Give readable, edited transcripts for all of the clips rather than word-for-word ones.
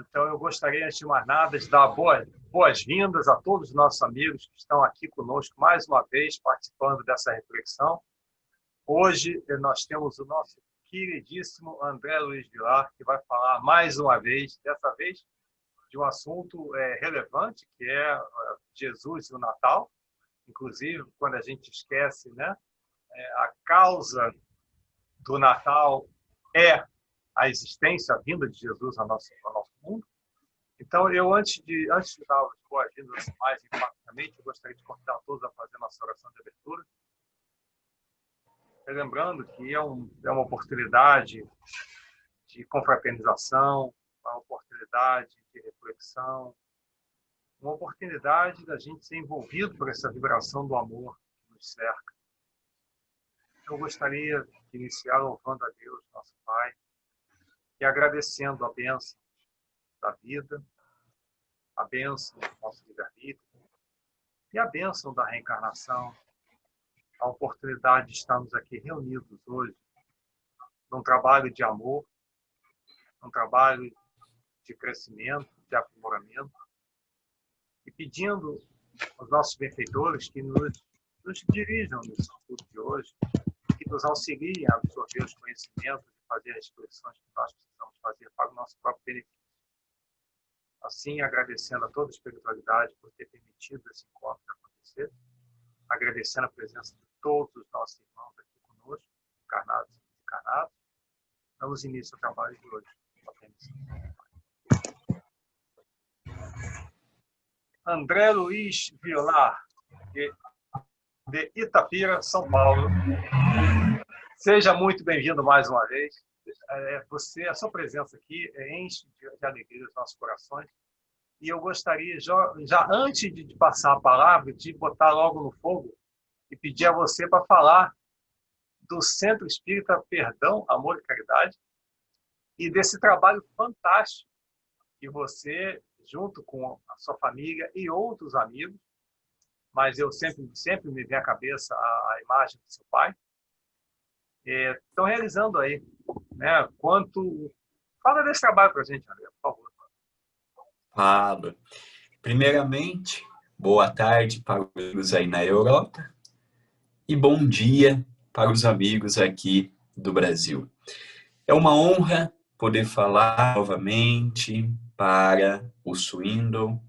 Então, eu gostaria, antes de mais nada, de dar boas-vindas a todos os nossos amigos que estão aqui conosco mais uma vez, participando dessa reflexão. Hoje, nós temos o nosso queridíssimo André Luiz Vilar, que vai falar mais uma vez, dessa vez, de um assunto relevante, que é Jesus e o Natal. Inclusive, quando a gente esquece, né, a causa do Natal é a existência, a vinda de Jesus ao nosso mundo. Então, eu, antes de dar as boas-vindas mais enfaticamente, eu gostaria de convidar todos a fazer a nossa oração de abertura. Lembrando que é uma oportunidade de confraternização, uma oportunidade de reflexão, uma oportunidade da gente ser envolvido por essa vibração do amor que nos cerca. Eu gostaria de iniciar louvando a Deus, nosso Pai, e agradecendo a bênção da vida, a bênção do nosso livre-arbítrio e a bênção da reencarnação, a oportunidade de estarmos aqui reunidos hoje num trabalho de amor, num trabalho de crescimento, de aprimoramento, e pedindo aos nossos benfeitores que nos dirijam nesse estudo de hoje, que nos auxiliem a absorver os conhecimentos e fazer as reflexões que nós precisamos fazer para o nosso próprio benefício. Assim, agradecendo a toda a espiritualidade por ter permitido esse encontro acontecer, agradecendo a presença de todos os nossos irmãos aqui conosco, encarnados e desencarnados, damos início ao trabalho de hoje. André Luiz Vilar, de Itapira, São Paulo. Seja muito bem-vindo mais uma vez. A sua presença aqui enche de alegria os nossos corações. E eu gostaria, já antes de passar a palavra, de botar logo no fogo e pedir a você para falar do Centro Espírita Perdão, Amor e Caridade e desse trabalho fantástico que você, junto com a sua família e outros amigos, mas eu sempre me vem à cabeça a imagem do seu pai, estão realizando aí, né? Fala desse trabalho para a gente, André, por favor. Falo. Primeiramente, boa tarde para os amigos aí na Europa e bom dia para os amigos aqui do Brasil. É uma honra poder falar novamente para o Swindle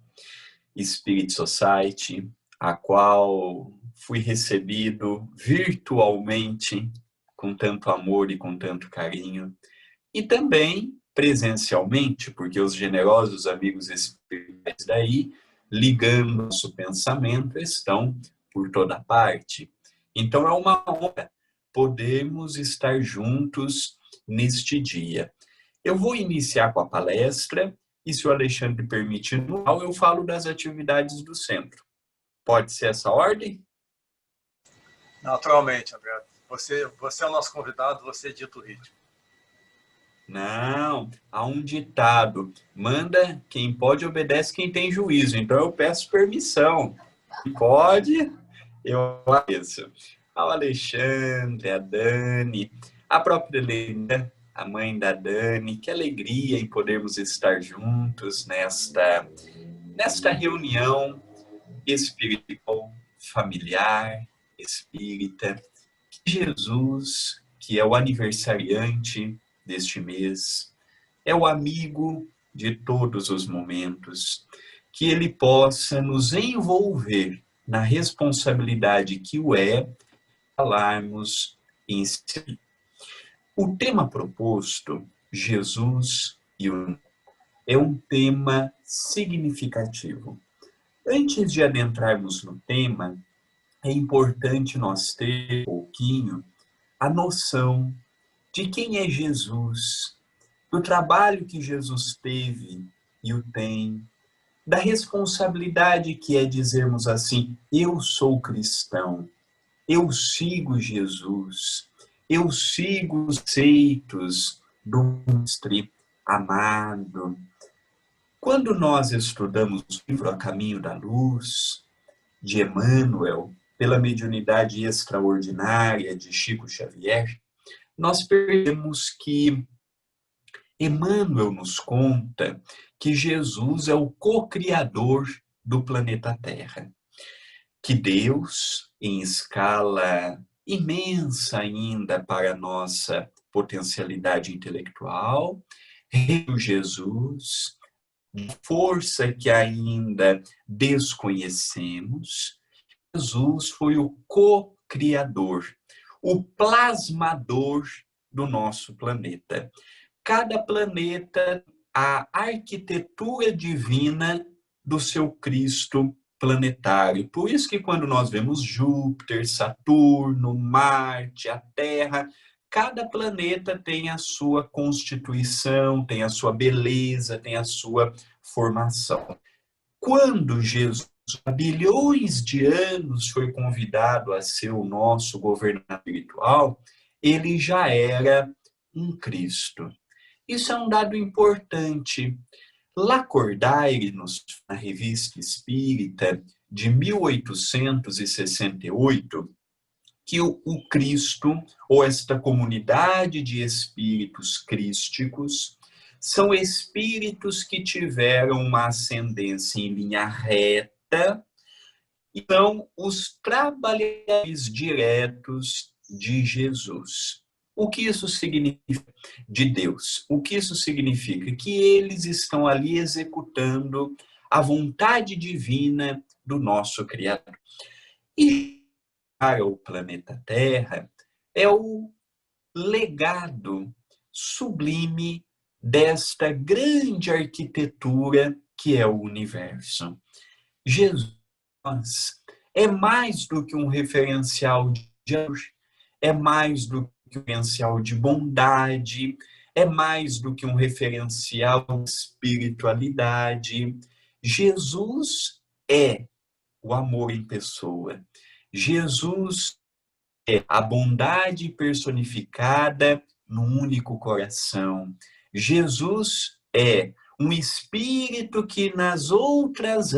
Spirit Society, a qual fui recebido virtualmente com tanto amor e com tanto carinho, e também presencialmente, porque os generosos amigos espirituais daí, ligando nosso pensamento, estão por toda parte. Então é uma honra podermos estar juntos neste dia. Eu vou iniciar com a palestra e, se o Alexandre permitir, eu falo das atividades do centro. Pode ser essa ordem? Naturalmente, André. Você é o nosso convidado, você dita o ritmo. Não, há um ditado: manda quem pode, obedece quem tem juízo. Então eu peço permissão. Pode, eu agradeço. Ao Alexandre, a Dani, a própria Helena, a mãe da Dani, que alegria em podermos estar juntos nesta reunião espiritual, familiar, espírita. Que Jesus, que é o aniversariante deste mês, é o amigo de todos os momentos, que ele possa nos envolver na responsabilidade que o é falarmos em si. O tema proposto, Jesus e o é um tema significativo. Antes de adentrarmos no tema, é importante nós ter um pouquinho a noção de quem é Jesus, do trabalho que Jesus teve e o tem, da responsabilidade que é dizermos assim: eu sou cristão, eu sigo Jesus, eu sigo os preceitos do mestre amado. Quando nós estudamos o livro A Caminho da Luz, de Emmanuel, pela mediunidade extraordinária de Chico Xavier, nós percebemos que Emmanuel nos conta que Jesus é o co-criador do planeta Terra, que Deus, em escala imensa ainda para a nossa potencialidade intelectual, reuniu Jesus, força que ainda desconhecemos. Jesus foi o co-criador, o plasmador do nosso planeta. Cada planeta, a arquitetura divina do seu Cristo planetário. Por isso que quando nós vemos Júpiter, Saturno, Marte, a Terra, cada planeta tem a sua constituição, tem a sua beleza, tem a sua formação. Quando Jesus, há bilhões de anos, foi convidado a ser o nosso governador espiritual, ele já era um Cristo. Isso é um dado importante. Lacordaire, na Revista Espírita, de 1868, que o Cristo, ou esta comunidade de espíritos crísticos, são espíritos que tiveram uma ascendência em linha reta e são os trabalhadores diretos de Jesus. O que isso significa? De Deus. O que isso significa? Que eles estão ali executando a vontade divina do nosso Criador. E para o planeta Terra é o legado sublime desta grande arquitetura que é o universo. Jesus é mais do que um referencial de amor, é mais do que um referencial de bondade, é mais do que um referencial de espiritualidade. Jesus é o amor em pessoa. Jesus é a bondade personificada num único coração. Jesus é um espírito que nas outras,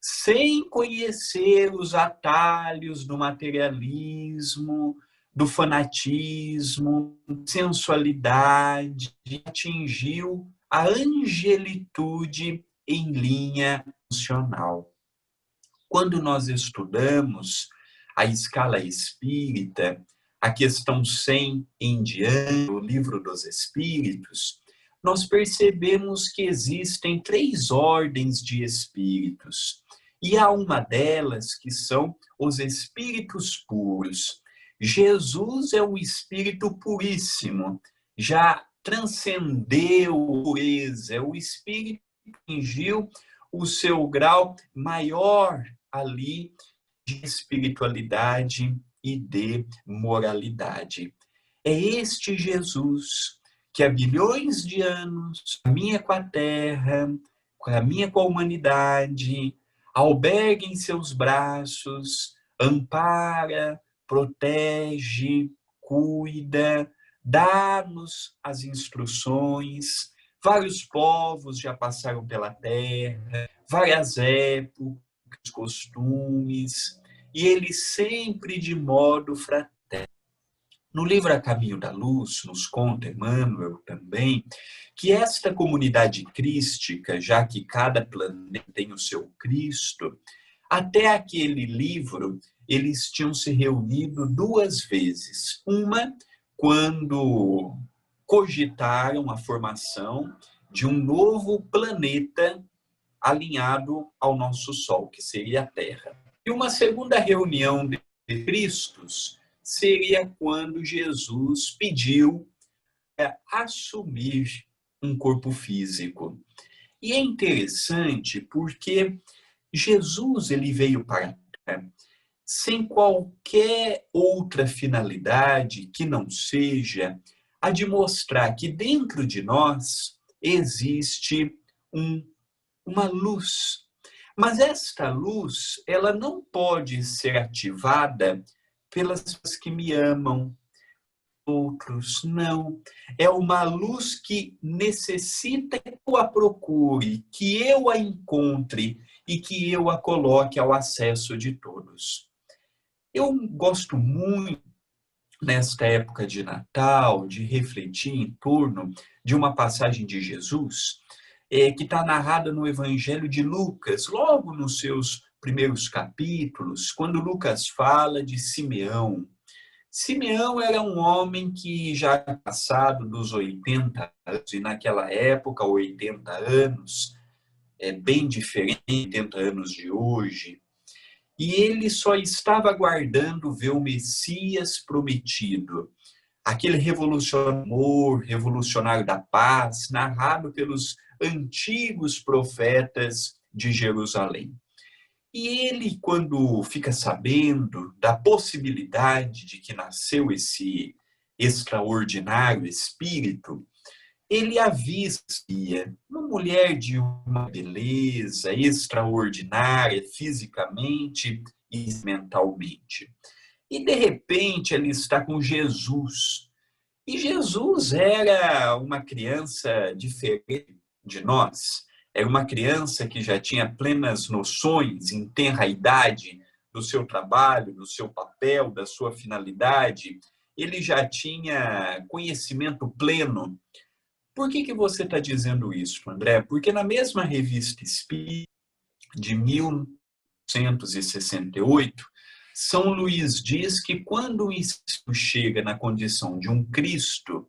sem conhecer os atalhos do materialismo, do fanatismo, sensualidade, atingiu a angelitude em linha funcional. Quando nós estudamos a escala espírita, a questão 100 em diante, o Livro dos Espíritos, nós percebemos que existem 3 ordens de espíritos. E há uma delas que são os espíritos puros. Jesus é um espírito puríssimo, já transcendeu a pureza, é o espírito que atingiu o seu grau maior ali de espiritualidade e de moralidade. É este Jesus que há bilhões de anos caminha com a Terra, caminha com a humanidade, alberga em seus braços, ampara, protege, cuida, dá-nos as instruções. Vários povos já passaram pela Terra, várias épocas, costumes, e ele sempre de modo fraterno. No livro A Caminho da Luz, nos conta Emmanuel também, que esta comunidade crística, já que cada planeta tem o seu Cristo, até aquele livro eles tinham se reunido 2 vezes. Uma, quando cogitaram a formação de um novo planeta alinhado ao nosso Sol, que seria a Terra. E uma segunda reunião de Cristos seria quando Jesus pediu assumir um corpo físico. E é interessante porque Jesus ele veio para a Terra sem qualquer outra finalidade que não seja a de mostrar que dentro de nós existe uma luz. Mas esta luz, ela não pode ser ativada pelas pessoas que me amam, outros, não. É uma luz que necessita que eu a procure, que eu a encontre e que eu a coloque ao acesso de todos. Eu gosto muito nesta época de Natal, de refletir em torno de uma passagem de Jesus, que está narrada no Evangelho de Lucas, logo nos seus primeiros capítulos, quando Lucas fala de Simeão. Simeão era um homem que já tinha passado dos 80 anos, e naquela época, 80 anos, é bem diferente de 80 anos de hoje, e ele só estava aguardando ver o Messias prometido, aquele revolucionário da paz, narrado pelos antigos profetas de Jerusalém. E ele, quando fica sabendo da possibilidade de que nasceu esse extraordinário espírito, ele avista uma mulher de uma beleza extraordinária, fisicamente e mentalmente. E, de repente, ele está com Jesus. E Jesus era uma criança diferente de nós. Era uma criança que já tinha plenas noções, em tenra idade, do seu trabalho, do seu papel, da sua finalidade. Ele já tinha conhecimento pleno. Por que você está dizendo isso, André? Porque na mesma revista Espírita de 1968, São Luís diz que quando o espírito chega na condição de um Cristo,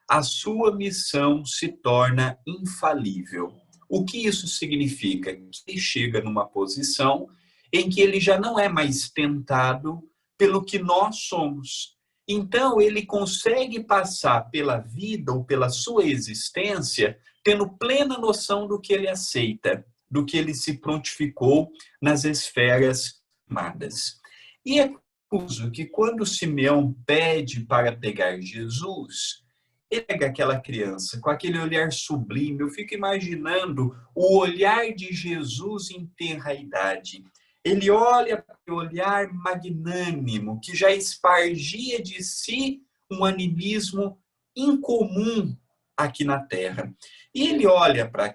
a sua missão se torna infalível. O que isso significa? Que ele chega numa posição em que ele já não é mais tentado pelo que nós somos. Então, ele consegue passar pela vida ou pela sua existência tendo plena noção do que ele aceita, do que ele se prontificou nas esferas amadas. E é curioso que quando Simeão pede para pegar Jesus, ele pega aquela criança com aquele olhar sublime. Eu fico imaginando o olhar de Jesus em tenra idade. Ele olha para o olhar magnânimo, que já espargia de si um animismo incomum aqui na Terra. E ele olha para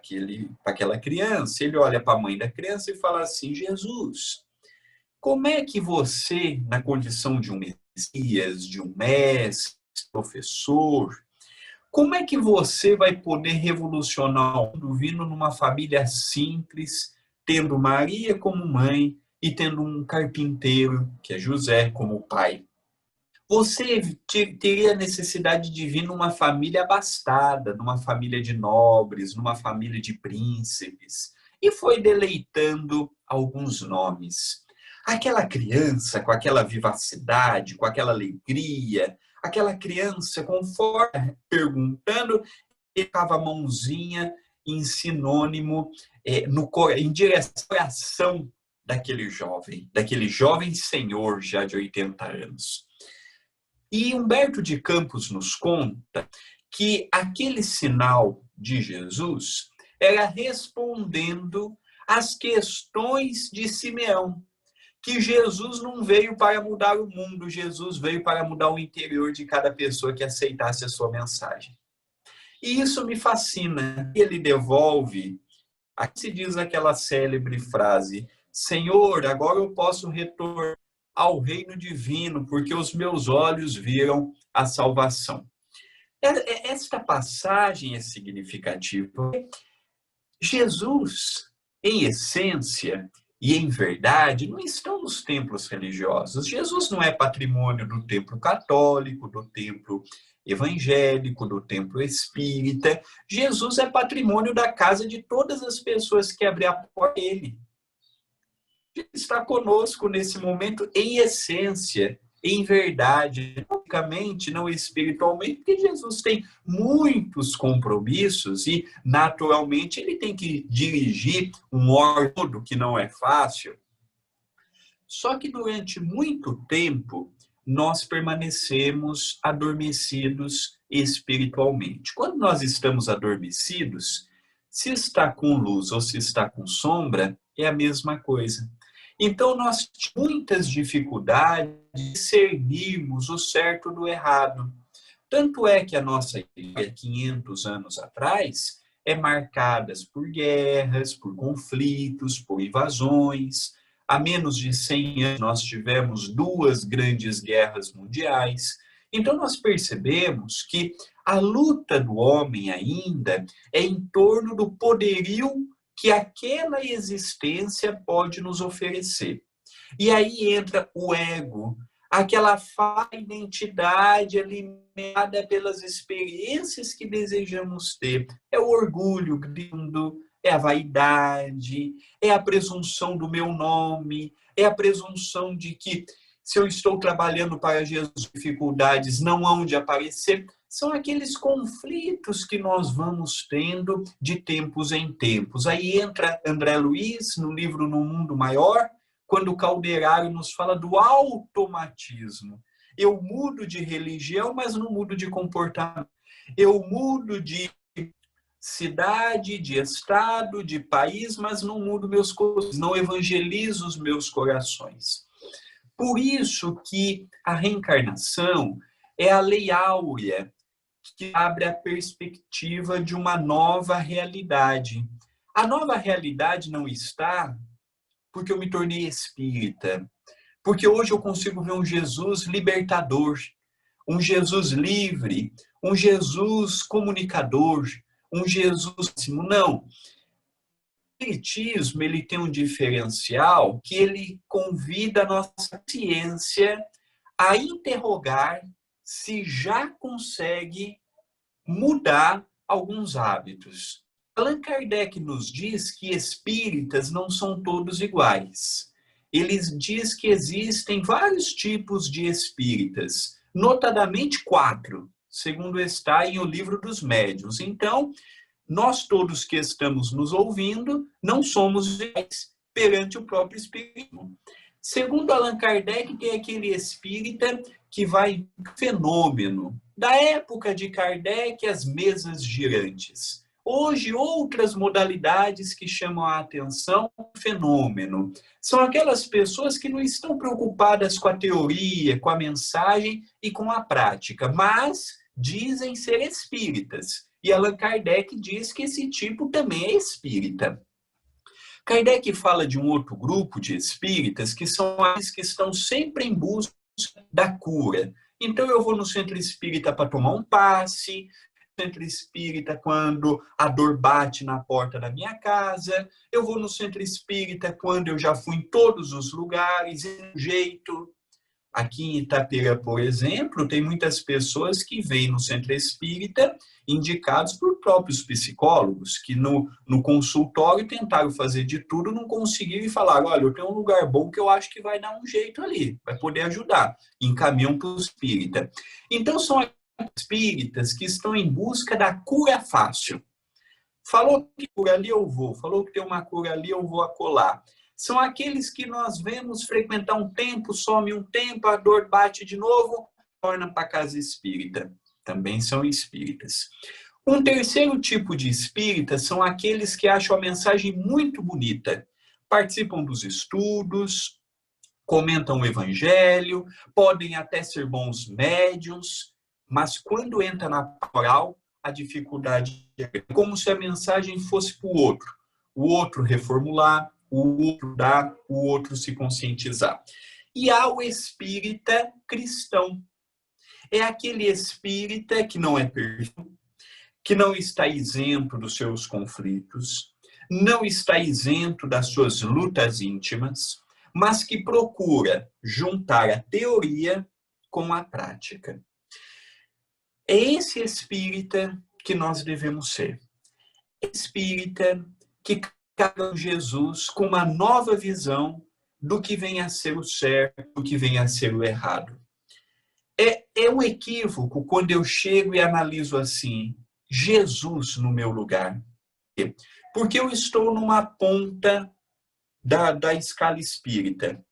aquela criança, ele olha para a mãe da criança e fala assim: Jesus, como é que você, na condição de um Messias, de um mestre, professor, como é que você vai poder revolucionar o mundo vindo numa família simples, tendo Maria como mãe e tendo um carpinteiro, que é José, como pai? Você teria necessidade de vir numa família abastada, numa família de nobres, numa família de príncipes. E foi deleitando alguns nomes. Aquela criança com aquela vivacidade, com aquela alegria, aquela criança conforme perguntando, ele ficava a mãozinha em sinônimo, em direção ao coração daquele jovem senhor já de 80 anos. E Humberto de Campos nos conta que aquele sinal de Jesus era respondendo às questões de Simeão, que Jesus não veio para mudar o mundo, Jesus veio para mudar o interior de cada pessoa que aceitasse a sua mensagem. E isso me fascina. Ele devolve, aqui se diz aquela célebre frase: Senhor, agora eu posso retornar ao reino divino, porque os meus olhos viram a salvação. Esta passagem é significativa. Jesus, em essência e em verdade, não estão nos templos religiosos. Jesus não é patrimônio do templo católico, do templo evangélico, do templo espírita. Jesus é patrimônio da casa de todas as pessoas que abrem a porta a ele. Ele está conosco nesse momento em essência, em verdade, logicamente, não espiritualmente, porque Jesus tem muitos compromissos e, naturalmente, ele tem que dirigir um órgão que não é fácil. Só que durante muito tempo, nós permanecemos adormecidos espiritualmente. Quando nós estamos adormecidos, se está com luz ou se está com sombra, é a mesma coisa. Então, nós temos muitas dificuldades de discernirmos o certo do errado. Tanto é que a nossa história, 500 anos atrás, é marcada por guerras, por conflitos, por invasões. Há menos de 100 anos, nós tivemos 2 grandes guerras mundiais. Então nós percebemos que a luta do homem ainda é em torno do poderio que aquela existência pode nos oferecer. E aí entra o ego, aquela falsa identidade alimentada pelas experiências que desejamos ter. É o orgulho gritando, é a vaidade, é a presunção do meu nome, é a presunção de que se eu estou trabalhando para Jesus, dificuldades não hão de aparecer. São aqueles conflitos que nós vamos tendo de tempos em tempos. Aí entra André Luiz no livro No Mundo Maior, quando o Calderaro nos fala do automatismo. Eu mudo de religião, mas não mudo de comportamento. Eu mudo de cidade, de estado, de país, mas não mudo meus corações, não evangelizo os meus corações. Por isso que a reencarnação é a lei áurea que abre a perspectiva de uma nova realidade. A nova realidade não está porque eu me tornei espírita, porque hoje eu consigo ver um Jesus libertador, um Jesus livre, um Jesus comunicador, um Jesus... Não. O espiritismo ele tem um diferencial que ele convida a nossa ciência a interrogar se já consegue mudar alguns hábitos. Allan Kardec nos diz que espíritas não são todos iguais. Ele diz que existem vários tipos de espíritas, notadamente 4, segundo está em O Livro dos Médiuns. Então, nós todos que estamos nos ouvindo não somos iguais perante o próprio espiritismo. Segundo Allan Kardec, tem aquele espírita que vai fenômeno. Da época de Kardec, as mesas girantes. Hoje, outras modalidades que chamam a atenção, fenômeno. São aquelas pessoas que não estão preocupadas com a teoria, com a mensagem e com a prática, mas dizem ser espíritas. E Allan Kardec diz que esse tipo também é espírita. Kardec fala de um outro grupo de espíritas que são aqueles que estão sempre em busca da cura. Então eu vou no centro espírita para tomar um passe, no centro espírita quando a dor bate na porta da minha casa, eu vou no centro espírita quando eu já fui em todos os lugares, de um jeito. Aqui em Itapira, por exemplo, tem muitas pessoas que vêm no centro espírita indicados por próprios psicólogos, que no consultório tentaram fazer de tudo, não conseguiram e falaram, olha, eu tenho um lugar bom que eu acho que vai dar um jeito ali, vai poder ajudar. Encaminham para o espírita. Então, são espíritas que estão em busca da cura fácil. Falou que cura ali eu vou, falou que tem uma cura ali eu vou acolá. São aqueles que nós vemos frequentar um tempo, some um tempo, a dor bate de novo, torna para a casa espírita. Também são espíritas. Um terceiro tipo de espíritas são aqueles que acham a mensagem muito bonita. Participam dos estudos, comentam o evangelho, podem até ser bons médiuns, mas quando entra na moral, a dificuldade é como se a mensagem fosse para o outro reformular, o outro dar, o outro se conscientizar. E há o espírita cristão. É aquele espírita que não é perfeito, que não está isento dos seus conflitos, não está isento das suas lutas íntimas, mas que procura juntar a teoria com a prática. É esse espírita que nós devemos ser. Espírita que carrega Jesus com uma nova visão do que vem a ser o certo, do que vem a ser o errado. É um equívoco quando eu chego e analiso assim, Jesus no meu lugar. Porque eu estou numa ponta da escala espírita.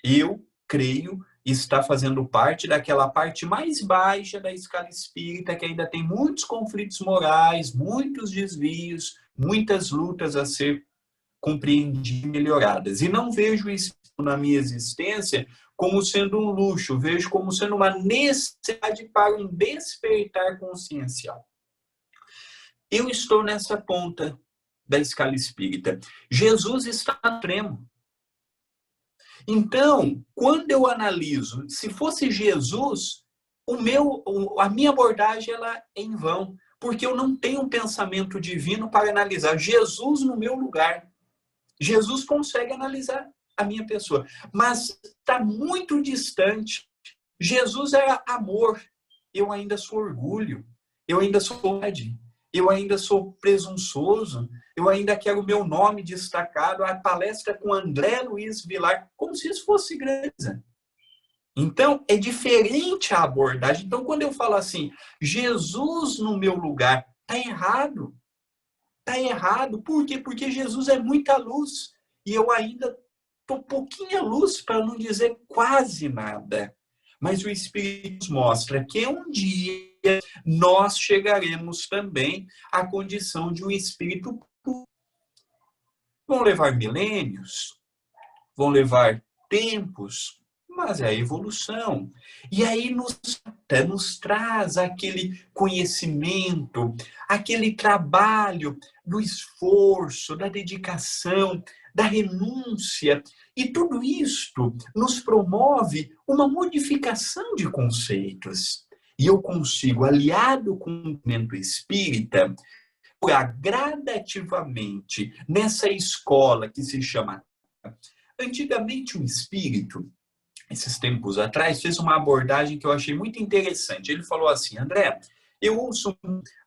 Eu creio está fazendo parte daquela parte mais baixa da escala espírita, que ainda tem muitos conflitos morais, muitos desvios, muitas lutas a ser compreendidas e melhoradas. E não vejo isso na minha existência como sendo um luxo, vejo como sendo uma necessidade para um despertar consciencial. Eu estou nessa ponta da escala espírita. Jesus está no extremo. Então, quando eu analiso, se fosse Jesus, a minha abordagem ela é em vão, porque eu não tenho um pensamento divino para analisar Jesus no meu lugar. Jesus consegue analisar a minha pessoa, mas está muito distante. Jesus era amor, eu ainda sou orgulho, eu ainda sou ódio, eu ainda sou presunçoso, eu ainda quero o meu nome destacado, a palestra com André Luiz Vilar, como se isso fosse grande. Então, é diferente a abordagem. Então, quando eu falo assim, Jesus no meu lugar, está errado. Está errado. Por quê? Porque Jesus é muita luz. E eu ainda estou pouquinha luz, para não dizer quase nada. Mas o Espírito mostra que um dia nós chegaremos também à condição de um Espírito puro. Vão levar milênios, vão levar tempos, mas é a evolução. E aí nos traz aquele conhecimento, aquele trabalho do esforço, da dedicação, da renúncia. E tudo isto nos promove uma modificação de conceitos. E eu consigo, aliado com o movimento espírita, gradativamente nessa escola que se chama... Antigamente, um espírito, esses tempos atrás, fez uma abordagem que eu achei muito interessante. Ele falou assim, André, eu ouço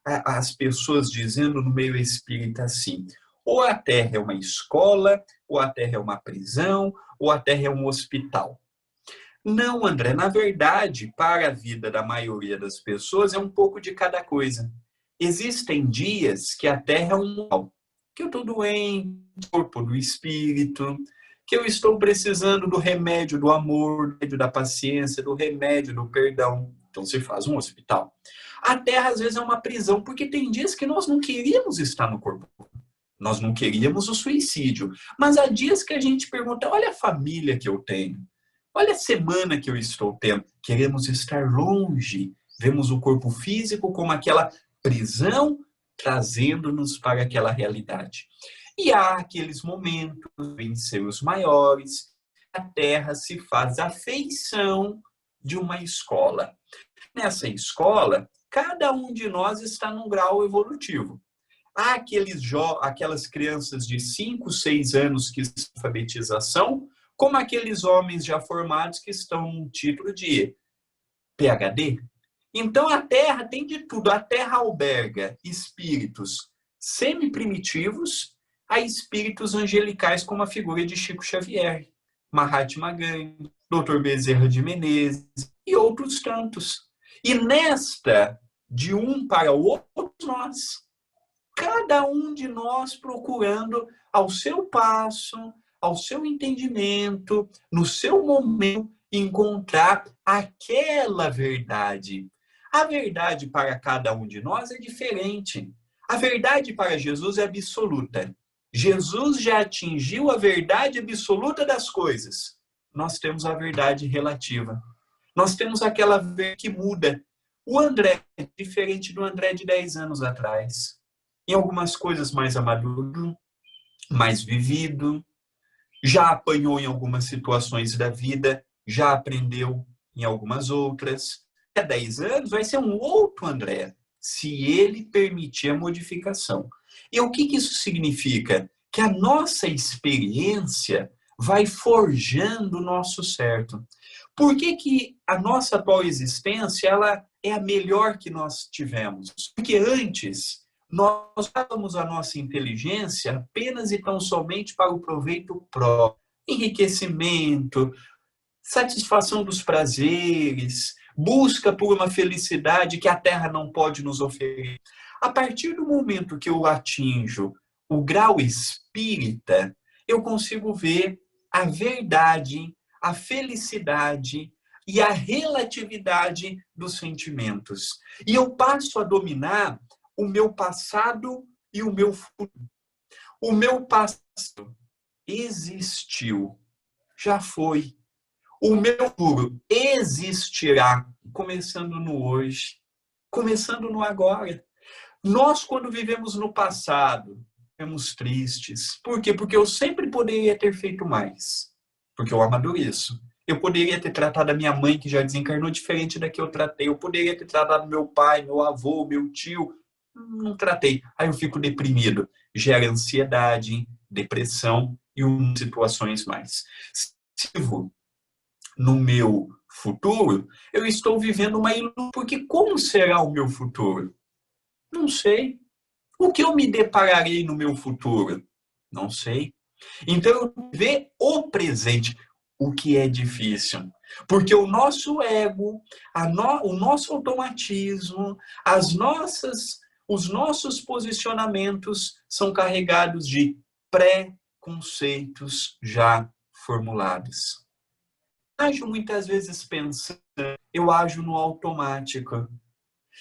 as pessoas dizendo no meio espírita assim, ou a Terra é uma escola, ou a Terra é uma prisão, ou a Terra é um hospital. Não, André, na verdade, para a vida da maioria das pessoas, é um pouco de cada coisa. Existem dias que a Terra é um mal, que eu estou doente, corpo do espírito, que eu estou precisando do remédio do amor, do remédio da paciência, do remédio do perdão. Então se faz um hospital. A Terra às vezes é uma prisão, porque tem dias que nós não queríamos estar no corpo. Nós não queríamos o suicídio. Mas há dias que a gente pergunta, olha a família que eu tenho. Olha a semana que eu estou tendo. Queremos estar longe. Vemos o corpo físico como aquela prisão, trazendo-nos para aquela realidade. E há aqueles momentos em seus maiores, a Terra se faz a feição de uma escola. Nessa escola, cada um de nós está num grau evolutivo. Há aquelas crianças de 5, 6 anos que estão em alfabetização, como aqueles homens já formados que estão no título de PhD. Então, a Terra tem de tudo. A Terra alberga espíritos semi-primitivos a espíritos angelicais, como a figura de Chico Xavier, Mahatma Gandhi, Dr. Bezerra de Menezes e outros tantos. E nesta, de um para o outro, nós. Cada um de nós procurando, ao seu passo, ao seu entendimento, no seu momento, encontrar aquela verdade. A verdade para cada um de nós é diferente. A verdade para Jesus é absoluta. Jesus já atingiu a verdade absoluta das coisas. Nós temos a verdade relativa. Nós temos aquela verdade que muda. O André é diferente do André de 10 anos atrás. Em algumas coisas mais amaduro, mais vivido, já apanhou em algumas situações da vida, já aprendeu em algumas outras. Há 10 anos vai ser um outro André, se ele permitir a modificação. E o que isso significa? Que a nossa experiência vai forjando o nosso certo. Por que a nossa atual existência ela é a melhor que nós tivemos? Porque antes nós usávamos a nossa inteligência apenas e tão somente para o proveito próprio, enriquecimento, satisfação dos prazeres, busca por uma felicidade que a Terra não pode nos oferecer. A partir do momento que eu atinjo o grau espírita, eu consigo ver a verdade, a felicidade e a relatividade dos sentimentos. E eu passo a dominar o meu passado e o meu futuro. O meu passado existiu, já foi. O meu futuro existirá, começando no hoje, começando no agora. Nós, quando vivemos no passado, ficamos tristes. Por quê? Porque eu sempre poderia ter feito mais. Porque eu amadureço. Eu poderia ter tratado a minha mãe, que já desencarnou, diferente da que eu tratei. Eu poderia ter tratado meu pai, meu avô, meu tio. Não tratei. Aí eu fico deprimido. Gera ansiedade, depressão e situações mais. Se eu no meu futuro, eu estou vivendo uma ilusão. Porque como será o meu futuro? Não sei. O que eu me depararei no meu futuro? Não sei. Então, eu ver o presente, o que é difícil. Porque o nosso ego, o nosso automatismo, os nossos posicionamentos são carregados de pré-conceitos já formulados. Ajo muitas vezes pensando, eu ajo no automático.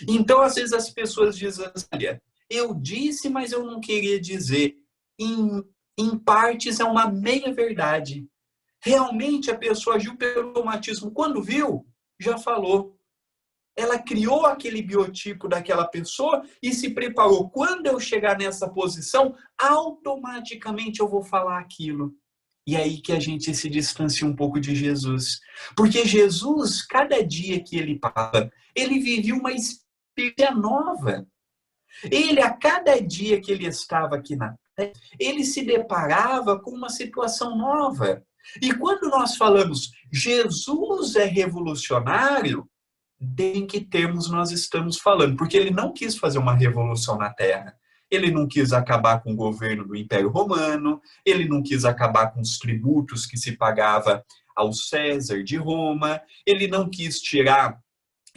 Então, às vezes, as pessoas dizem assim, olha, eu disse, mas eu não queria dizer. Em partes, é uma meia-verdade. Realmente, a pessoa agiu pelo automatismo. Quando viu, já falou. Ela criou aquele biotipo daquela pessoa e se preparou. Quando eu chegar nessa posição, automaticamente eu vou falar aquilo. E aí que a gente se distancia um pouco de Jesus. Porque Jesus, cada dia que ele passa, ele vivia uma experiência nova. Ele, a cada dia que ele estava aqui na Terra, ele se deparava com uma situação nova. E quando nós falamos Jesus é revolucionário, em que termos nós estamos falando? Porque ele não quis fazer uma revolução na Terra. Ele não quis acabar com o governo do Império Romano, ele não quis acabar com os tributos que se pagava ao César de Roma, ele não quis tirar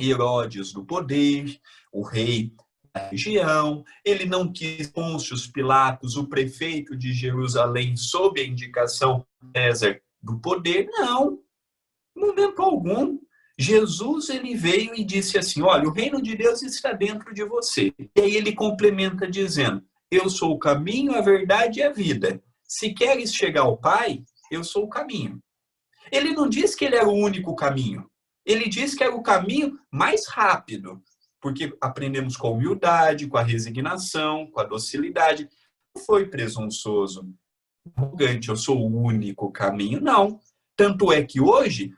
Herodes do poder, o rei da região, ele não quis Pôncio Pilatos, o prefeito de Jerusalém, sob a indicação de César, do poder. Não, em momento algum. Jesus, ele veio e disse assim, olha, o reino de Deus está dentro de você. E aí ele complementa dizendo, eu sou o caminho, a verdade e a vida. Se queres chegar ao Pai, eu sou o caminho. Ele não diz que ele era o único caminho. Ele diz que era o caminho mais rápido, porque aprendemos com a humildade, com a resignação, com a docilidade. Não foi presunçoso, arrogante, eu sou o único caminho, não. Tanto é que hoje,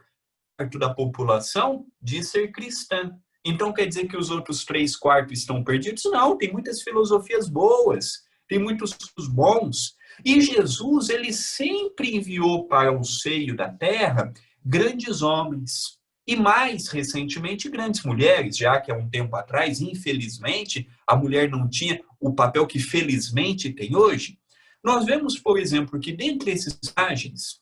parte da população diz ser cristã. Então quer dizer que os outros 3/4 estão perdidos? Não, tem muitas filosofias boas, tem muitos bons. E Jesus, ele sempre enviou para o seio da terra grandes homens. E mais recentemente, grandes mulheres, já que há um tempo atrás, infelizmente, a mulher não tinha o papel que felizmente tem hoje. Nós vemos, por exemplo, que dentre esses personagens,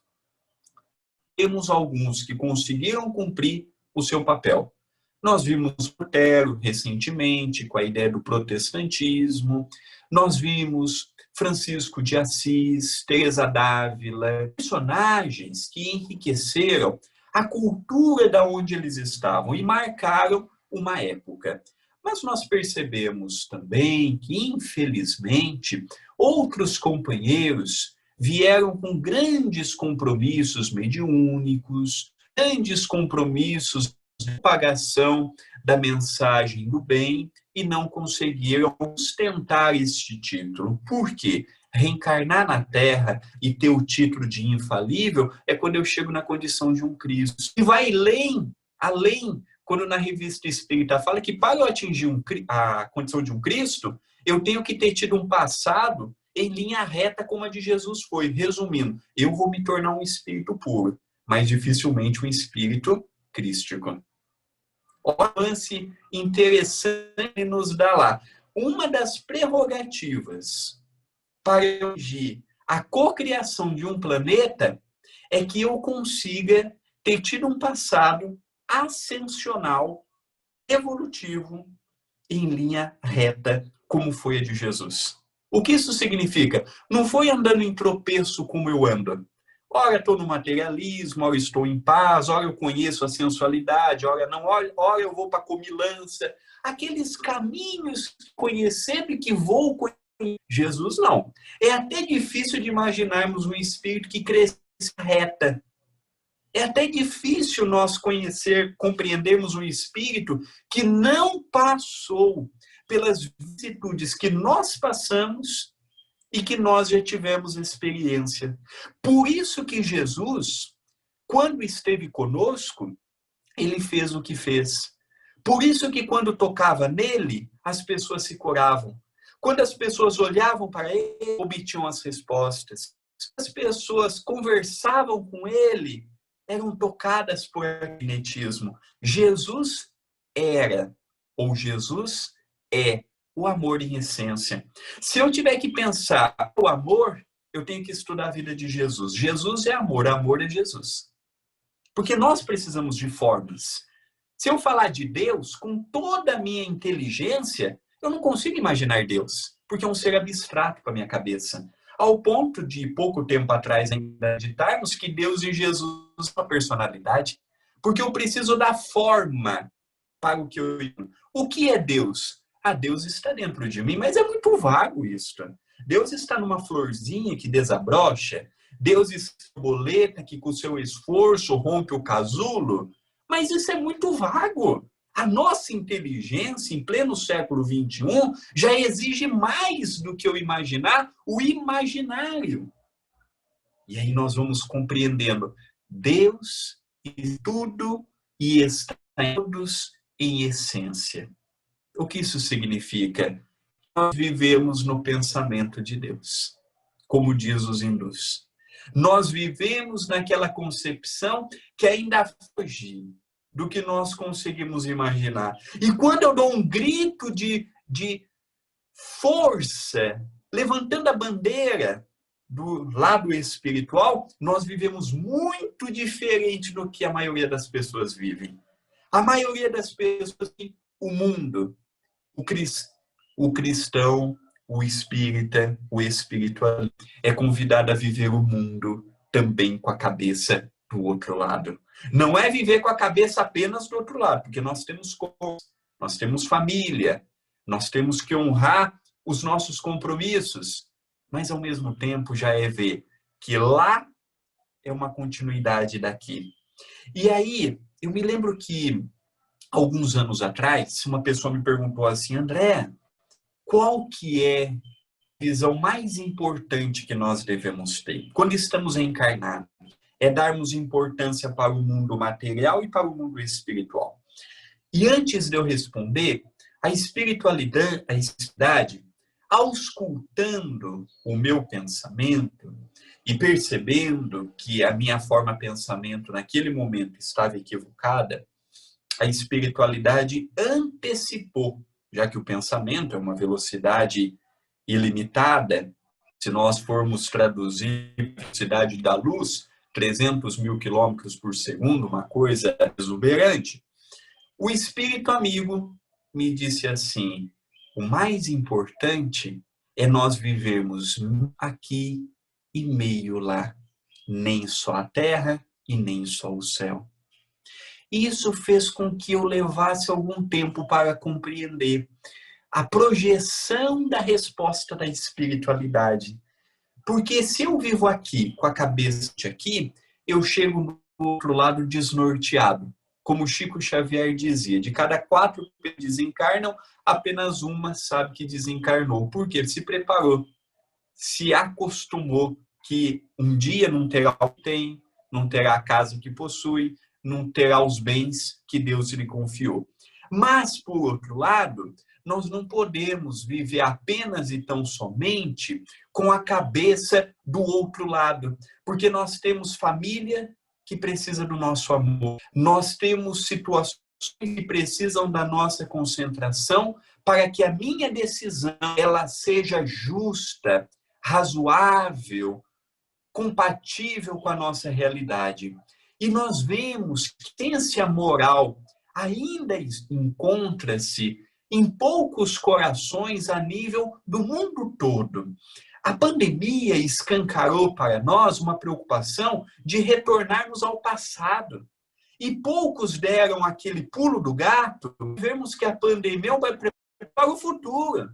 temos alguns que conseguiram cumprir o seu papel. Nós vimos Lutero recentemente, com a ideia do protestantismo. Nós vimos Francisco de Assis, Teresa d'Ávila, personagens que enriqueceram a cultura da onde eles estavam e marcaram uma época. Mas nós percebemos também que, infelizmente, outros companheiros vieram com grandes compromissos mediúnicos, grandes compromissos de propagação da mensagem do bem e não conseguiram sustentar este título. Por quê? Reencarnar na Terra e ter o título de infalível é quando eu chego na condição de um Cristo. E vai além, quando na Revista Espírita fala que para eu atingir a condição de um Cristo, eu tenho que ter tido um passado em linha reta como a de Jesus foi. Resumindo, eu vou me tornar um espírito puro, mas dificilmente um espírito crístico. O lance interessante nos dá lá. Uma das prerrogativas para atingir a cocriação de um planeta é que eu consiga ter tido um passado ascensional, evolutivo, em linha reta, como foi a de Jesus. O que isso significa? Não foi andando em tropeço como eu ando. Ora estou no materialismo, ora estou em paz, ora eu conheço a sensualidade, ora não, ora eu vou para a comilança. Aqueles caminhos conhecendo e que vou conhecer. Jesus não. É até difícil de imaginarmos um espírito que cresce reta. É até difícil nós compreendermos um espírito que não passou pelas vicissitudes que nós passamos e que nós já tivemos experiência. Por isso que Jesus, quando esteve conosco, ele fez o que fez. Por isso que quando tocava nele, as pessoas se curavam. Quando as pessoas olhavam para ele, obtinham as respostas. As pessoas conversavam com ele, eram tocadas por magnetismo. Jesus era, ou Jesus é, o amor em essência. Se eu tiver que pensar o amor, eu tenho que estudar a vida de Jesus. Jesus é amor é Jesus. Porque nós precisamos de formas. Se eu falar de Deus, com toda a minha inteligência, eu não consigo imaginar Deus, porque é um ser abstrato para a minha cabeça. Ao ponto de, pouco tempo atrás, ainda acreditarmos que Deus e Jesus são uma personalidade, porque eu preciso da forma para o que eu... O que é Deus? Deus está dentro de mim, mas é muito vago isso. Deus está numa florzinha que desabrocha, Deus está numa boleta que com o seu esforço rompe o casulo, mas isso é muito vago. A nossa inteligência, em pleno século XXI, já exige mais do que eu imaginar o imaginário. E aí nós vamos compreendendo Deus e tudo e está em todos em essência. O que isso significa? Nós vivemos no pensamento de Deus, como diz os hindus. Nós vivemos naquela concepção que ainda foge do que nós conseguimos imaginar. E quando eu dou um grito de força, levantando a bandeira do lado espiritual, nós vivemos muito diferente do que a maioria das pessoas vivem. A maioria das pessoas tem o mundo, o cristão, o espírita, o espiritual, é convidado a viver o mundo também com a cabeça do outro lado. Não é viver com a cabeça apenas do outro lado, porque nós temos coisas, nós temos família, nós temos que honrar os nossos compromissos, mas ao mesmo tempo já é ver que lá é uma continuidade daqui. E aí, eu me lembro que alguns anos atrás, uma pessoa me perguntou assim, André, qual que é a visão mais importante que nós devemos ter quando estamos encarnados? É darmos importância para o mundo material e para o mundo espiritual. E antes de eu responder, a espiritualidade, auscultando o meu pensamento e percebendo que a minha forma de pensamento naquele momento estava equivocada, a espiritualidade antecipou, já que o pensamento é uma velocidade ilimitada, se nós formos traduzir a velocidade da luz, 300 mil quilômetros por segundo, uma coisa exuberante. O espírito amigo me disse assim, o mais importante é nós vivermos aqui e meio lá, nem só a terra e nem só o céu. Isso fez com que eu levasse algum tempo para compreender a projeção da resposta da espiritualidade. Porque se eu vivo aqui, com a cabeça aqui, eu chego do outro lado desnorteado. Como Chico Xavier dizia, de cada 4 que desencarnam, apenas uma sabe que desencarnou. Por quê? Se preparou, se acostumou que um dia não terá o que tem, não terá a casa que possui, não terá os bens que Deus lhe confiou. Mas, por outro lado, nós não podemos viver apenas e tão somente com a cabeça do outro lado, porque nós temos família que precisa do nosso amor, nós temos situações que precisam da nossa concentração para que a minha decisão ela seja justa, razoável, compatível com a nossa realidade. E nós vemos que a ciência moral ainda encontra-se em poucos corações a nível do mundo todo. A pandemia escancarou para nós uma preocupação de retornarmos ao passado. E poucos deram aquele pulo do gato, vemos que a pandemia vai preparar para o futuro.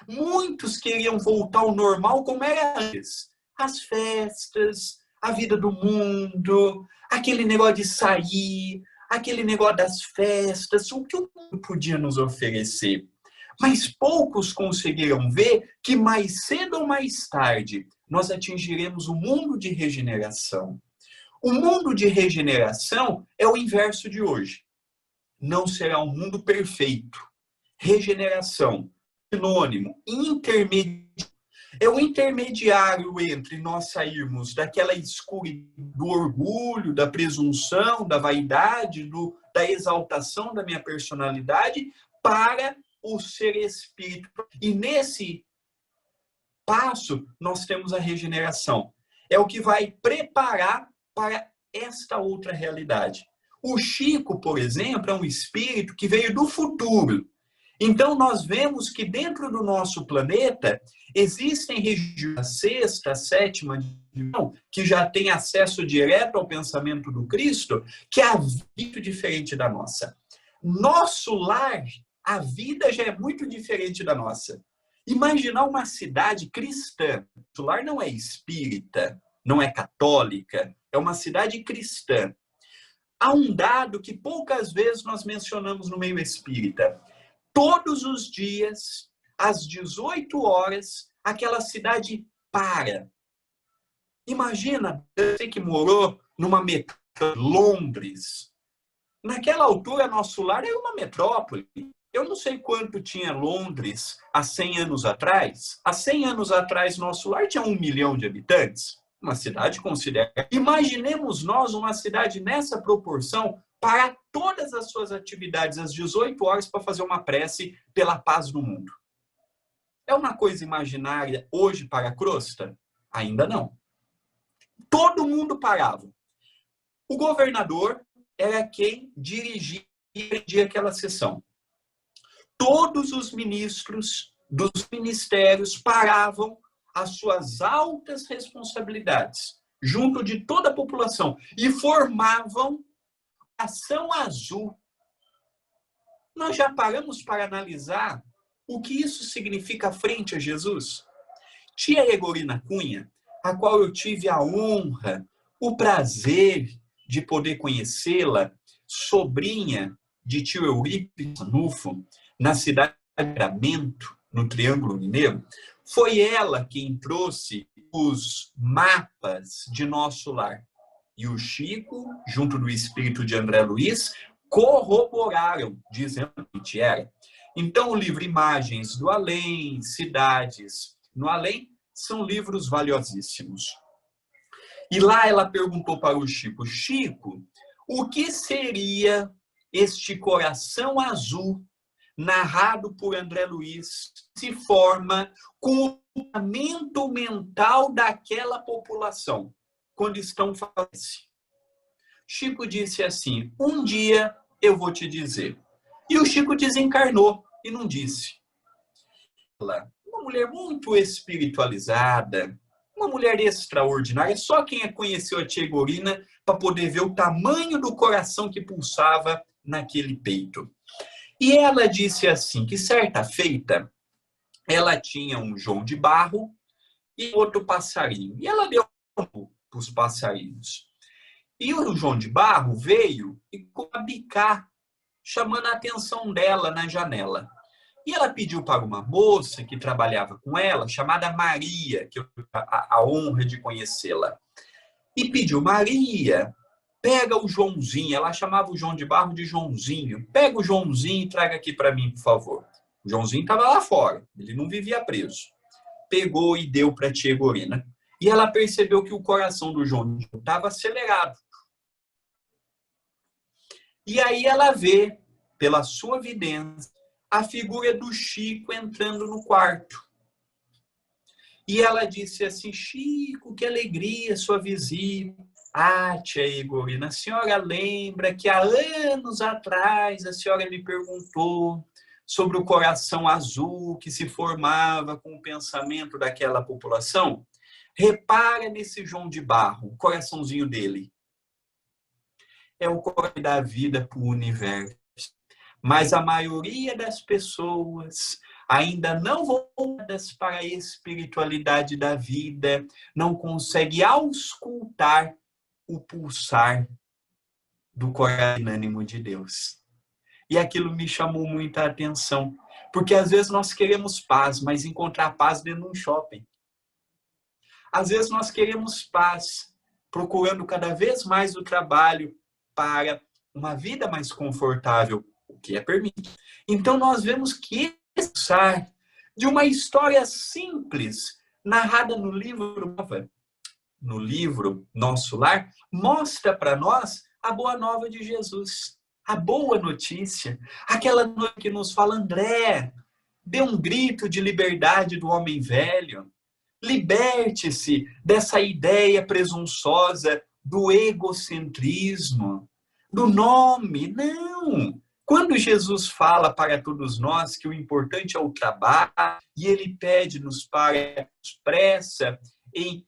Muitos queriam voltar ao normal como era antes. As festas, a vida do mundo, aquele negócio de sair, aquele negócio das festas, o que o mundo podia nos oferecer. Mas poucos conseguiram ver que mais cedo ou mais tarde nós atingiremos o mundo de regeneração. O mundo de regeneração é o inverso de hoje. Não será um mundo perfeito. Regeneração, sinônimo, intermediário. É o intermediário entre nós sairmos daquela escuridão do orgulho, da presunção, da vaidade, da exaltação da minha personalidade, para o ser espírito. E nesse passo, nós temos a regeneração. É o que vai preparar para esta outra realidade. O Chico, por exemplo, é um espírito que veio do futuro. Então, nós vemos que dentro do nosso planeta existem regiões, a sexta, a sétima, que já tem acesso direto ao pensamento do Cristo, que é a vida diferente da nossa. Nosso lar, a vida já é muito diferente da nossa. Imaginar uma cidade cristã. Nosso lar não é espírita, não é católica, é uma cidade cristã. Há um dado que poucas vezes nós mencionamos no meio espírita. Todos os dias, às 18 horas, aquela cidade para. Imagina, você que morou numa metrópole, Londres. Naquela altura, nosso lar era uma metrópole. Eu não sei quanto tinha Londres há 100 anos atrás. Há 100 anos atrás, nosso lar tinha 1 milhão de habitantes. Uma cidade considerável. Imaginemos nós uma cidade nessa proporção para todas as suas atividades às 18 horas para fazer uma prece pela paz no mundo. É uma coisa imaginária hoje para a crosta? Ainda não. Todo mundo parava. O governador era quem dirigia aquela sessão. Todos os ministros dos ministérios paravam as suas altas responsabilidades junto de toda a população e formavam ação azul. Nós já paramos para analisar o que isso significa frente a Jesus? Tia Egorina Cunha, a qual eu tive a honra, o prazer de poder conhecê-la, sobrinha de tio Eurípides Nufo, na cidade de Livramento, no Triângulo Mineiro, foi ela quem trouxe os mapas de nosso lar. E o Chico, junto do espírito de André Luiz, corroboraram, dizendo que era. Então, o livro Imagens do Além, Cidades no Além, são livros valiosíssimos. E lá ela perguntou para o Chico, Chico, o que seria este coração azul, narrado por André Luiz, se forma com o comportamento mental daquela população, quando estão falecidos? Chico disse assim, um dia eu vou te dizer. E o Chico desencarnou e não disse. Ela, uma mulher muito espiritualizada, uma mulher extraordinária, só quem a conheceu a tia Egorina para poder ver o tamanho do coração que pulsava naquele peito. E ela disse assim, que certa feita, ela tinha um João de Barro e outro passarinho. E ela deu para os passarinhos. E o João de Barro veio e ficou a bicar, chamando a atenção dela na janela. E ela pediu para uma moça que trabalhava com ela, chamada Maria, que eu tive a honra de conhecê-la. E pediu, Maria, pega o Joãozinho. Ela chamava o João de Barro de Joãozinho. Pega o Joãozinho e traga aqui para mim, por favor. O Joãozinho estava lá fora, ele não vivia preso. Pegou e deu para a tia Egorina. E ela percebeu que o coração do João estava acelerado. E aí ela vê, pela sua vidência, a figura do Chico entrando no quarto. E ela disse assim, Chico, que alegria sua visita. Ah, tia Egorina, a senhora lembra que há anos atrás a senhora me perguntou sobre o coração azul que se formava com o pensamento daquela população? Repara nesse João de Barro, o coraçãozinho dele. É o coração da vida para o universo. Mas a maioria das pessoas ainda não voltadas para a espiritualidade da vida, não consegue auscultar o pulsar do coração inânimo de Deus. E aquilo me chamou muita atenção, porque às vezes nós queremos paz, mas encontrar paz dentro de um shopping. Às vezes nós queremos paz, procurando cada vez mais o trabalho para uma vida mais confortável, o que é permitido. Então nós vemos que passar de uma história simples, narrada no livro Nosso Lar, mostra para nós a boa nova de Jesus, a boa notícia, aquela noite que nos fala: André, dê um grito de liberdade do homem velho, liberte-se dessa ideia presunçosa do egocentrismo, do nome. Não! Quando Jesus fala para todos nós que o importante é o trabalho, e ele pede-nos para pressa em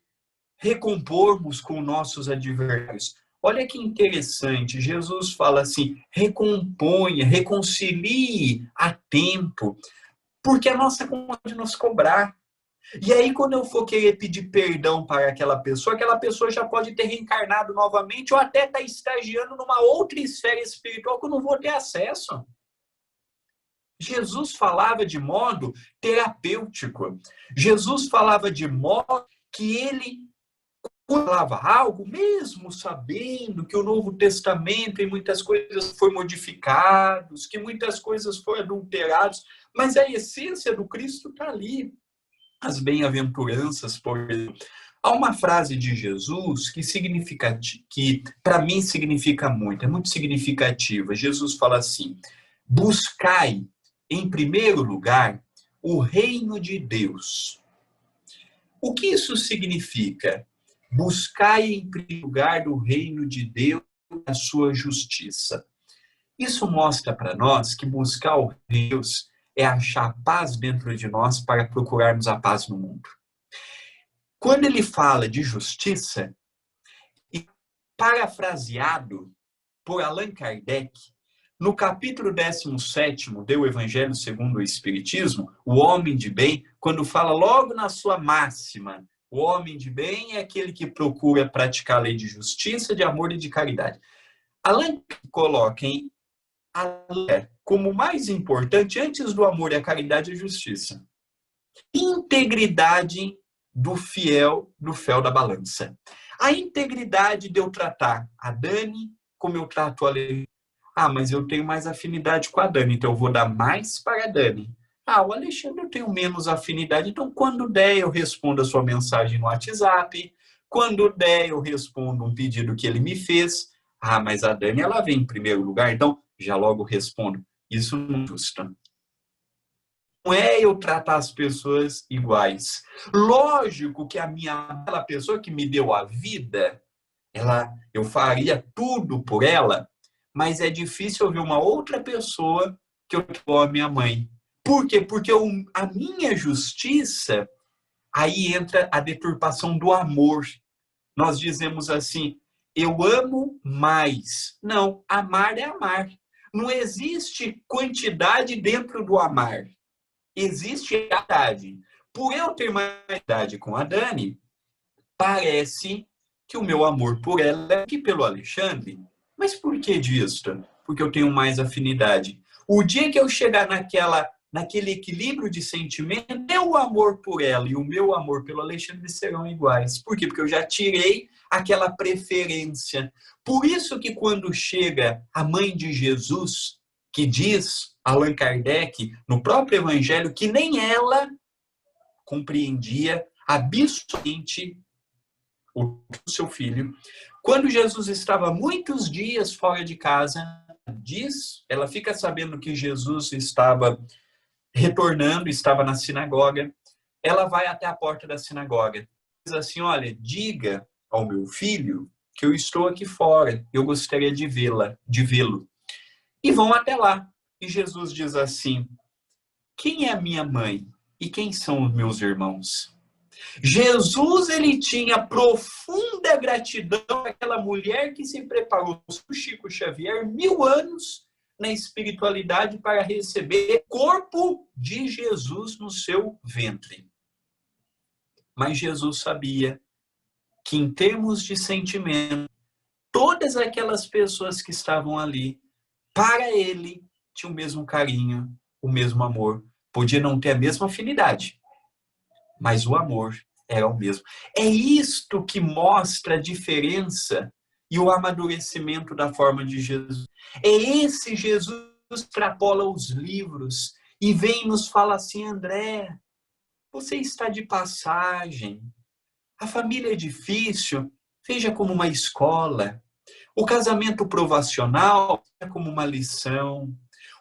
recompormos com nossos adversários. Olha que interessante, Jesus fala assim: recomponha, reconcilie a tempo, porque a nossa conta pode nos cobrar. E aí, quando eu for querer pedir perdão para aquela pessoa já pode ter reencarnado novamente ou até estar estagiando numa outra esfera espiritual que eu não vou ter acesso. Jesus falava de modo terapêutico. Jesus falava de modo que ele falava algo, mesmo sabendo que o Novo Testamento em muitas coisas foi modificado, que muitas coisas foram adulteradas, mas a essência do Cristo está ali. As bem-aventuranças, por exemplo. Há uma frase de Jesus que para mim significa muito, é muito significativa. Jesus fala assim: buscai em primeiro lugar o reino de Deus. O que isso significa? Buscai em primeiro lugar o reino de Deus e a sua justiça. Isso mostra para nós que buscar o reino de Deus é achar paz dentro de nós para procurarmos a paz no mundo. Quando ele fala de justiça, e parafraseado por Allan Kardec, no capítulo 17º do Evangelho segundo o Espiritismo, o homem de bem, quando fala logo na sua máxima, o homem de bem é aquele que procura praticar a lei de justiça, de amor e de caridade. Allan coloca em como mais importante, antes do amor e a caridade, a justiça. Integridade do fel da balança. A integridade de eu tratar a Dani como eu trato a Alexandre. Mas eu tenho mais afinidade com a Dani, então eu vou dar mais para a Dani. O Alexandre eu tenho menos afinidade, então quando der eu respondo a sua mensagem no WhatsApp, quando der eu respondo um pedido que ele me fez. Mas a Dani ela vem em primeiro lugar, então já logo respondo. Isso não é justo. Não é eu tratar as pessoas iguais. Lógico que aquela pessoa que me deu a vida, eu faria tudo por ela, mas é difícil eu ver uma outra pessoa que eu dou a minha mãe. Por quê? Porque a minha justiça, aí entra a deturpação do amor. Nós dizemos assim: eu amo mais. Não, amar é amar. Não existe quantidade dentro do amar. Existe a idade. Por eu ter mais idade com a Dani, parece que o meu amor por ela é que pelo Alexandre. Mas por que disso? Porque eu tenho mais afinidade. O dia que eu chegar naquele equilíbrio de sentimento, meu amor por ela e o meu amor pelo Alexandre serão iguais. Por quê? Porque eu já tirei aquela preferência. Por isso que quando chega a mãe de Jesus, que diz, Allan Kardec, no próprio Evangelho, que nem ela compreendia absolutamente o seu filho. Quando Jesus estava muitos dias fora de casa, ela fica sabendo que Jesus estava retornando, estava na sinagoga. Ela vai até a porta da sinagoga. Diz assim: olha, diga ao meu filho que eu estou aqui fora, eu gostaria de vê-lo. E vão até lá. E Jesus diz assim: quem é a minha mãe e quem são os meus irmãos? Jesus, ele tinha profunda gratidão àquela mulher que se preparou, o Chico Xavier, 1000 anos na espiritualidade para receber o corpo de Jesus no seu ventre. Mas Jesus sabia que, em termos de sentimento, todas aquelas pessoas que estavam ali, para ele, tinham o mesmo carinho, o mesmo amor. Podia não ter a mesma afinidade, mas o amor era o mesmo. É isto que mostra a diferença e o amadurecimento da forma de Jesus. É esse Jesus que extrapola os livros e vem e nos fala assim: André, você está de passagem. A família é difícil, veja como uma escola. O casamento provacional, veja como uma lição.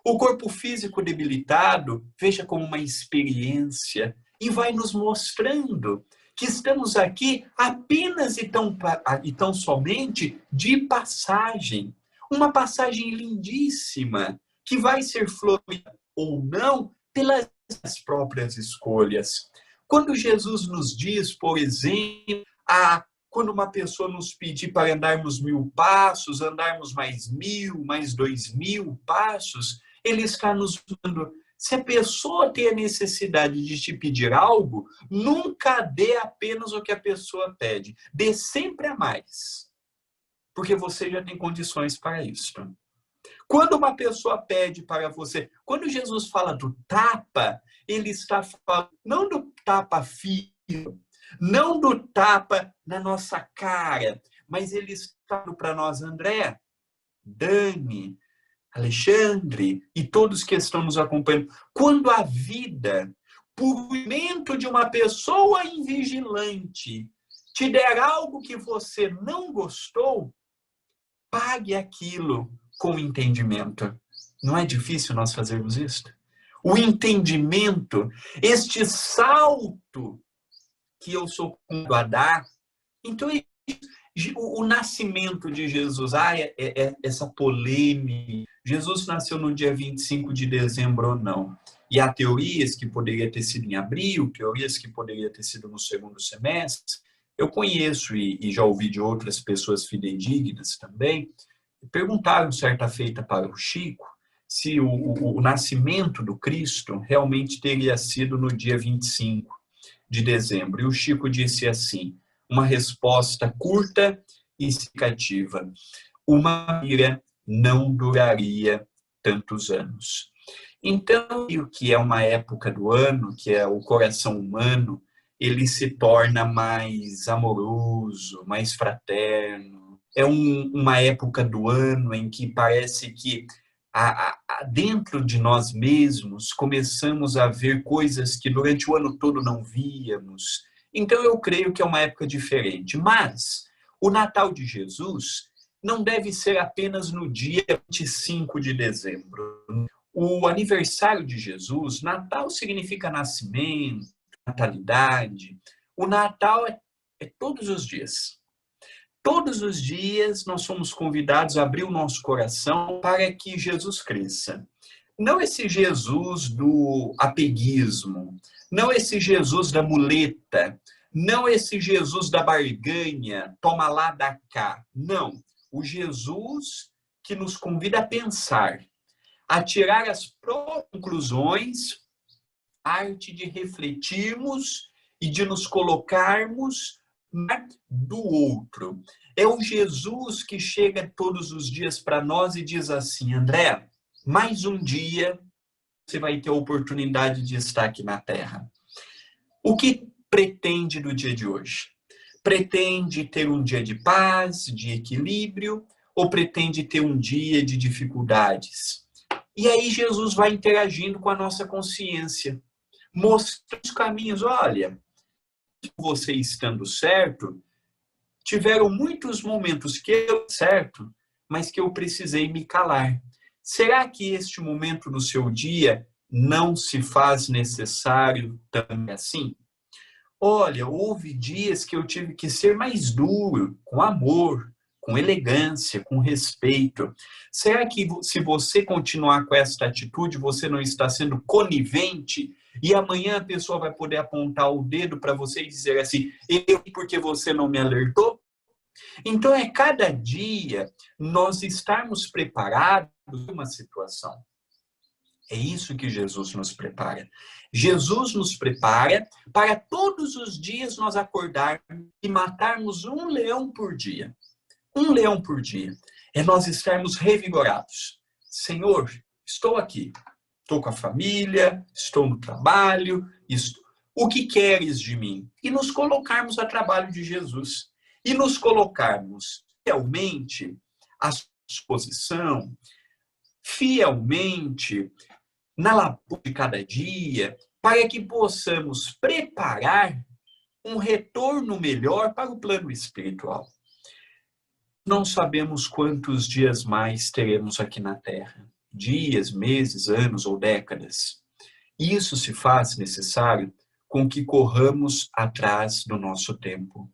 O corpo físico debilitado, veja como uma experiência. E vai nos mostrando que estamos aqui apenas e tão somente de passagem. Uma passagem lindíssima, que vai ser florida ou não pelas próprias escolhas. Quando Jesus nos diz, por exemplo, quando uma pessoa nos pedir para andarmos 1000 passos, andarmos mais 1000, mais 2000 passos, ele está nos dando. Se a pessoa tem a necessidade de te pedir algo, nunca dê apenas o que a pessoa pede. Dê sempre a mais. Porque você já tem condições para isso. Quando uma pessoa pede para você, quando Jesus fala do tapa, ele está falando não do tapa físico, não do tapa na nossa cara, mas ele está falando para nós, André, Dani, Alexandre e todos que estão nos acompanhando. Quando a vida, por movimento de uma pessoa invigilante, te der algo que você não gostou, pague aquilo com entendimento. Não é difícil nós fazermos isso? O entendimento, este salto que eu sou convidado a dar. Então, o nascimento de Jesus, essa polêmica. Jesus nasceu no dia 25 de dezembro ou não? E há teorias que poderia ter sido em abril, teorias que poderia ter sido no segundo semestre. Eu conheço e já ouvi de outras pessoas fidedignas também. Perguntaram certa feita para o Chico se o nascimento do Cristo realmente teria sido no dia 25 de dezembro. E o Chico disse assim, uma resposta curta e significativa: uma ira não duraria tantos anos. Então, o que é uma época do ano, que é o coração humano, ele se torna mais amoroso, mais fraterno. É uma época do ano em que parece que dentro de nós mesmos começamos a ver coisas que durante o ano todo não víamos. Então eu creio que é uma época diferente. Mas o Natal de Jesus não deve ser apenas no dia 25 de dezembro. O aniversário de Jesus, Natal significa nascimento, natalidade. O Natal é todos os dias. Todos os dias nós somos convidados a abrir o nosso coração para que Jesus cresça. Não esse Jesus do apeguismo, não esse Jesus da muleta, não esse Jesus da barganha, toma lá, dá cá. Não, o Jesus que nos convida a pensar, a tirar as próprias conclusões, a arte de refletirmos e de nos colocarmos do outro. É o Jesus que chega todos os dias para nós e diz assim, André, mais um dia você vai ter a oportunidade de estar aqui na Terra. O que pretende do dia de hoje? Pretende ter um dia de paz, de equilíbrio, ou pretende ter um dia de dificuldades? E aí Jesus vai interagindo com a nossa consciência, mostrando os caminhos. Olha, você estando certo, tiveram muitos momentos que eu certo, mas que eu precisei me calar. Será que este momento do seu dia não se faz necessário também assim? Olha, houve dias que eu tive que ser mais duro, com amor, com elegância, com respeito. Será que se você continuar com esta atitude, você não está sendo conivente? E amanhã a pessoa vai poder apontar o dedo para você e dizer assim, eu porque você não me alertou? Então é cada dia nós estarmos preparados para uma situação. É isso que Jesus nos prepara. Jesus nos prepara para todos os dias nós acordarmos e matarmos um leão por dia. Um leão por dia. É nós estarmos revigorados. Senhor, estou aqui. Estou com a família, estou no trabalho, o que queres de mim? E nos colocarmos a trabalho de Jesus. E nos colocarmos realmente à disposição, fielmente, na labor de cada dia, para que possamos preparar um retorno melhor para o plano espiritual. Não sabemos quantos dias mais teremos aqui na Terra. Dias, meses, anos ou décadas. Isso se faz necessário com que corramos atrás do nosso tempo.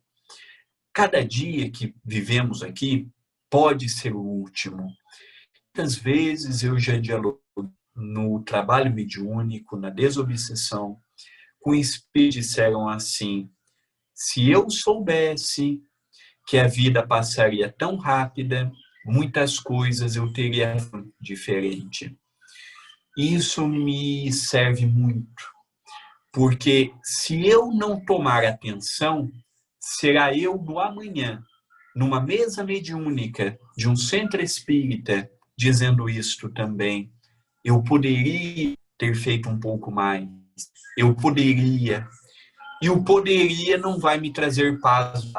Cada dia que vivemos aqui pode ser o último. Muitas vezes eu já dialogo no trabalho mediúnico, na desobsessão, com espíritos que disseram assim: se eu soubesse que a vida passaria tão rápida, muitas coisas eu teria diferente. Isso me serve muito, porque se eu não tomar atenção, será eu no amanhã, numa mesa mediúnica de um centro espírita, dizendo isto também. Eu poderia ter feito um pouco mais. Eu poderia. E o poderia não vai me trazer paz,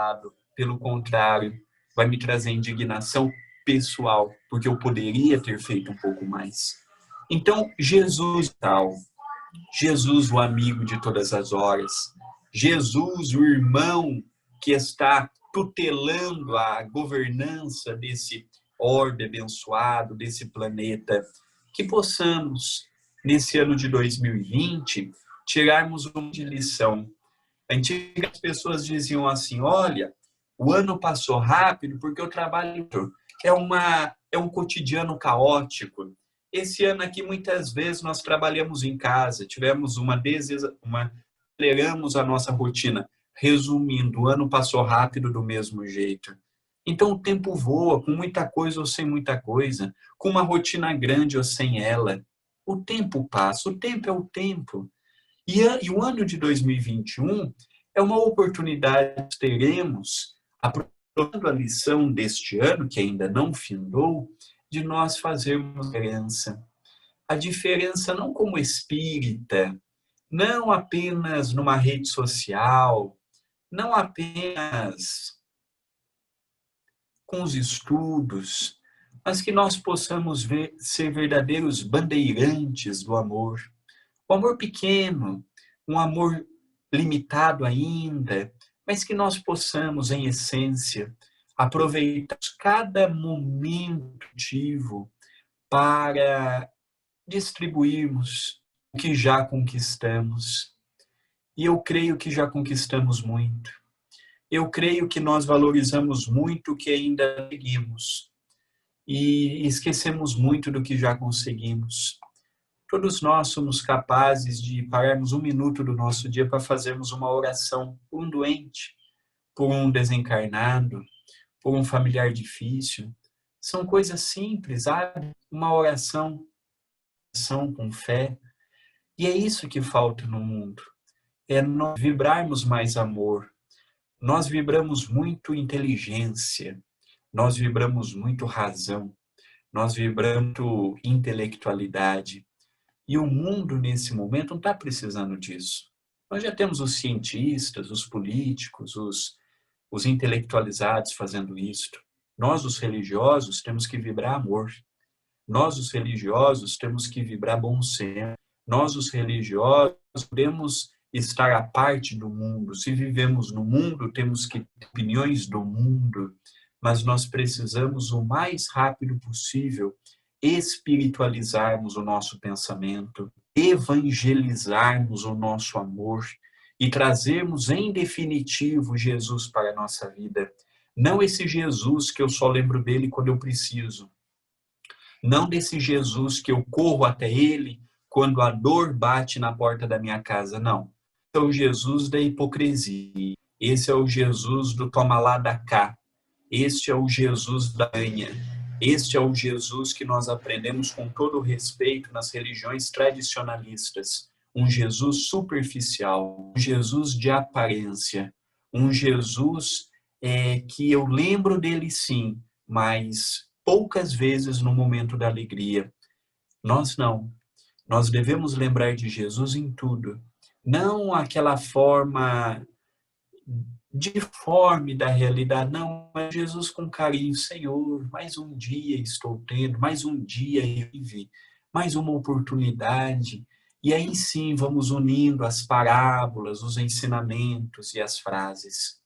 pelo contrário, vai me trazer indignação pessoal, porque eu poderia ter feito um pouco mais. Então, Jesus tal, Jesus o amigo de todas as horas, Jesus o irmão que está tutelando a governança desse orbe abençoado, desse planeta, que possamos, nesse ano de 2020, tirarmos uma lição. Antigas pessoas diziam assim: olha, o ano passou rápido porque o trabalho é um cotidiano caótico. Esse ano aqui, muitas vezes, nós trabalhamos em casa, tivemos aceleramos a nossa rotina. Resumindo, o ano passou rápido do mesmo jeito. Então, o tempo voa, com muita coisa ou sem muita coisa, com uma rotina grande ou sem ela. O tempo passa, o tempo é o tempo. E o ano de 2021 é uma oportunidade que teremos, aproveitando a lição deste ano, que ainda não findou, de nós fazermos diferença. A diferença não como espírita, não apenas numa rede social, não apenas com os estudos, mas que nós possamos ser verdadeiros bandeirantes do amor. O amor pequeno, um amor limitado ainda, mas que nós possamos, em essência, aproveitar cada momento ativo para distribuirmos o que já conquistamos. E eu creio que já conquistamos muito. Eu creio que nós valorizamos muito o que ainda conseguimos. E esquecemos muito do que já conseguimos. Todos nós somos capazes de pararmos um minuto do nosso dia para fazermos uma oração por um doente, por um desencarnado, por um familiar difícil. São coisas simples, sabe? Uma oração com fé. E é isso que falta no mundo. É nós vibrarmos mais amor. Nós vibramos muito inteligência. Nós vibramos muito razão. Nós vibramos muito intelectualidade. E o mundo, nesse momento, não está precisando disso. Nós já temos os cientistas, os políticos, os intelectualizados fazendo isto. Nós, os religiosos, temos que vibrar amor. Nós, os religiosos, temos que vibrar bom senso. Nós, os religiosos, podemos estar à parte do mundo. Se vivemos no mundo, temos que ter opiniões do mundo. Mas nós precisamos, o mais rápido possível, espiritualizarmos o nosso pensamento, evangelizarmos o nosso amor e trazermos, em definitivo, Jesus para a nossa vida. Não esse Jesus que eu só lembro dele quando eu preciso. Não desse Jesus que eu corro até ele quando a dor bate na porta da minha casa, não. Esse é o Jesus da hipocrisia. Esse é o Jesus do toma lá da cá. Este é o Jesus da ganha. Este é o Jesus que nós aprendemos com todo o respeito nas religiões tradicionalistas. Um Jesus superficial, um Jesus de aparência, um Jesus que eu lembro dele sim, mas poucas vezes no momento da alegria. Nós não. Nós devemos lembrar de Jesus em tudo, não aquela forma deforme da realidade, não, mas Jesus com carinho, Senhor, mais um dia estou tendo, mais um dia eu vivi, mais uma oportunidade, e aí sim vamos unindo as parábolas, os ensinamentos e as frases,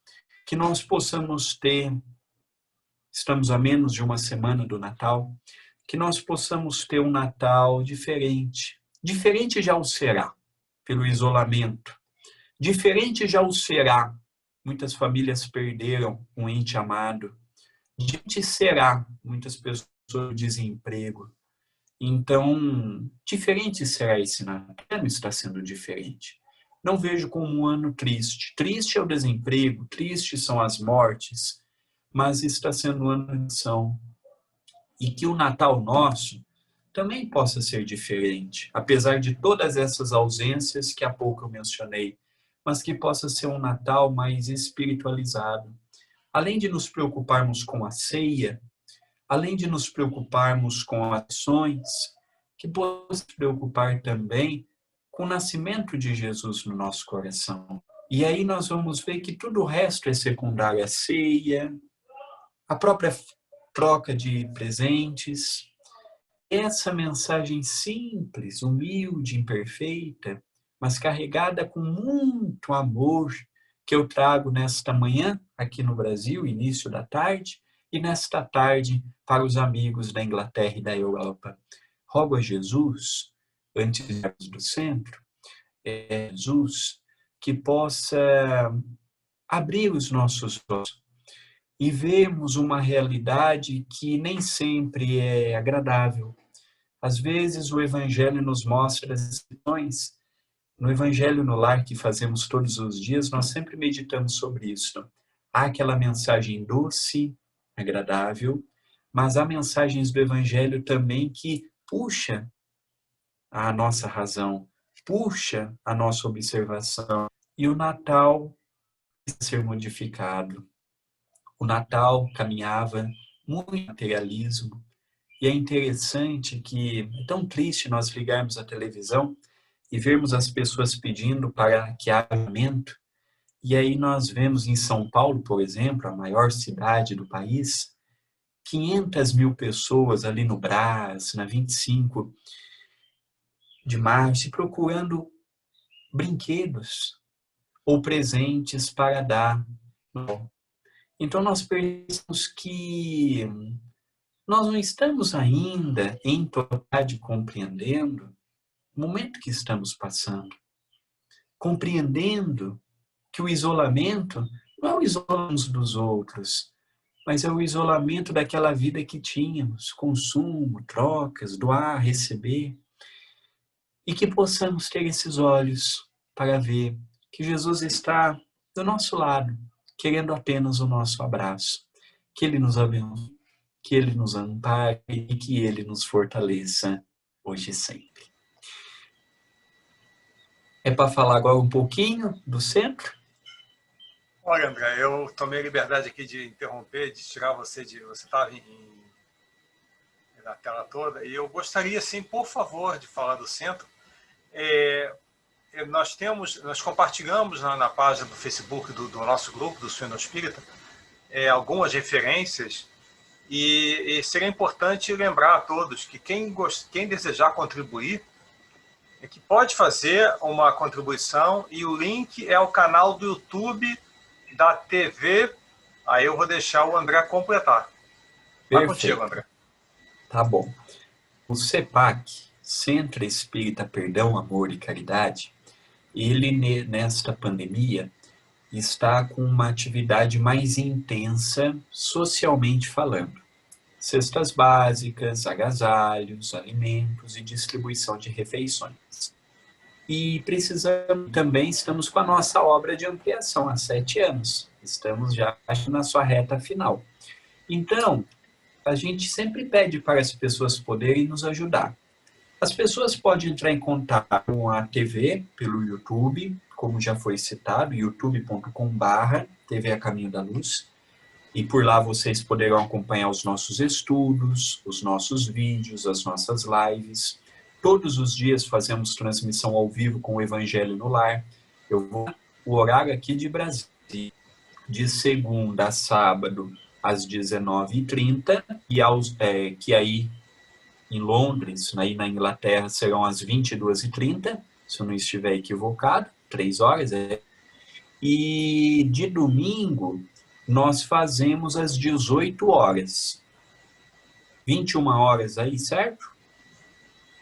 que nós possamos ter, estamos a menos de uma semana do Natal, que nós possamos ter um Natal diferente, diferente já o será, pelo isolamento, diferente já o será. Muitas famílias perderam um ente amado. Diferente será muitas pessoas no desemprego. Então, diferente será esse Natal. Não está sendo diferente. Não vejo como um ano triste. Triste é o desemprego, triste são as mortes, mas está sendo um ano de ação. E que o Natal nosso também possa ser diferente, apesar de todas essas ausências que há pouco eu mencionei, mas que possa ser um Natal mais espiritualizado. Além de nos preocuparmos com a ceia, além de nos preocuparmos com ações, que possamos nos preocupar também com o nascimento de Jesus no nosso coração. E aí nós vamos ver que tudo o resto é secundário, a ceia, a própria troca de presentes. Essa mensagem simples, humilde, imperfeita, mas carregada com muito amor, que eu trago nesta manhã, aqui no Brasil, início da tarde, e nesta tarde para os amigos da Inglaterra e da Europa. Rogo a Jesus, antes de irmos do centro, Jesus, que possa abrir os nossos olhos e vermos uma realidade que nem sempre é agradável. Às vezes o Evangelho nos mostra as exceções. No Evangelho no Lar que fazemos todos os dias, nós sempre meditamos sobre isso. Há aquela mensagem doce, agradável, mas há mensagens do Evangelho também que puxa a nossa razão, puxa a nossa observação. E o Natal precisa ser modificado. O Natal caminhava muito materialismo. E é interessante que é tão triste nós ligarmos a televisão e vermos as pessoas pedindo para que haja aumento. E aí nós vemos em São Paulo, por exemplo, a maior cidade do país, 500 mil pessoas ali no Brás, na 25 de março, procurando brinquedos ou presentes para dar. Então nós percebemos que nós não estamos ainda em totalidade compreendendo o momento que estamos passando. Compreendendo que o isolamento não é o isolamento dos outros, mas é o isolamento daquela vida que tínhamos, consumo, trocas, doar, receber, e que possamos ter esses olhos para ver que Jesus está do nosso lado, querendo apenas o nosso abraço, que Ele nos abençoe, que Ele nos ampare e que Ele nos fortaleça hoje e sempre. É para falar agora um pouquinho do centro? Olha, André, eu tomei a liberdade aqui de interromper, de tirar você de... Você estava na tela toda, e eu gostaria, sim, por favor, de falar do centro. Nós compartilhamos na página do Facebook do nosso grupo, do Suíno Espírita, algumas referências, e seria importante lembrar a todos que quem desejar contribuir, que pode fazer uma contribuição, e o link é o canal do YouTube da TV. Aí eu vou deixar o André completar. Vai contigo, André. Tá bom. O CEPAC, Centro Espírita Perdão, Amor e Caridade, ele nesta pandemia está com uma atividade mais intensa socialmente falando. Cestas básicas, agasalhos, alimentos e distribuição de refeições. E estamos com a nossa obra de ampliação há 7 anos. Estamos já na sua reta final. Então, a gente sempre pede para as pessoas poderem nos ajudar. As pessoas podem entrar em contato com a TV pelo YouTube, como já foi citado, youtube.com/TV A Caminho da Luz. E por lá vocês poderão acompanhar os nossos estudos, os nossos vídeos, as nossas lives. Todos os dias fazemos transmissão ao vivo com o Evangelho no Lar. Eu vou o horário aqui de Brasília, de segunda a sábado, às 19h30, que aí em Londres, aí na Inglaterra, serão às 22h30, se eu não estiver equivocado, 3 horas. E de domingo, nós fazemos às 18 horas. 21 horas aí, certo?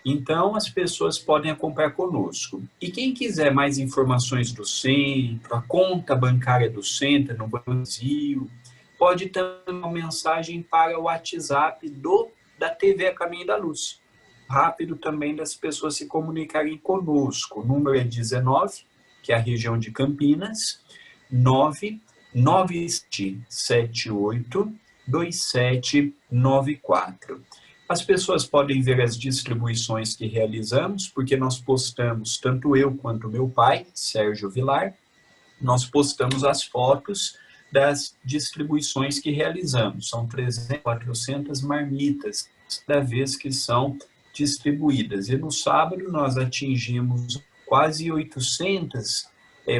Então, as pessoas podem acompanhar conosco. E quem quiser mais informações do centro, a conta bancária do centro no Brasil, pode ter uma mensagem para o WhatsApp da TV A Caminho da Luz. Rápido também das pessoas se comunicarem conosco. O número é 19, que é a região de Campinas, 997782794. As pessoas podem ver as distribuições que realizamos, porque nós postamos, tanto eu quanto meu pai, Sérgio Vilar, nós postamos as fotos das distribuições que realizamos. São 300, 400 marmitas da vez que são distribuídas. E no sábado nós atingimos quase 800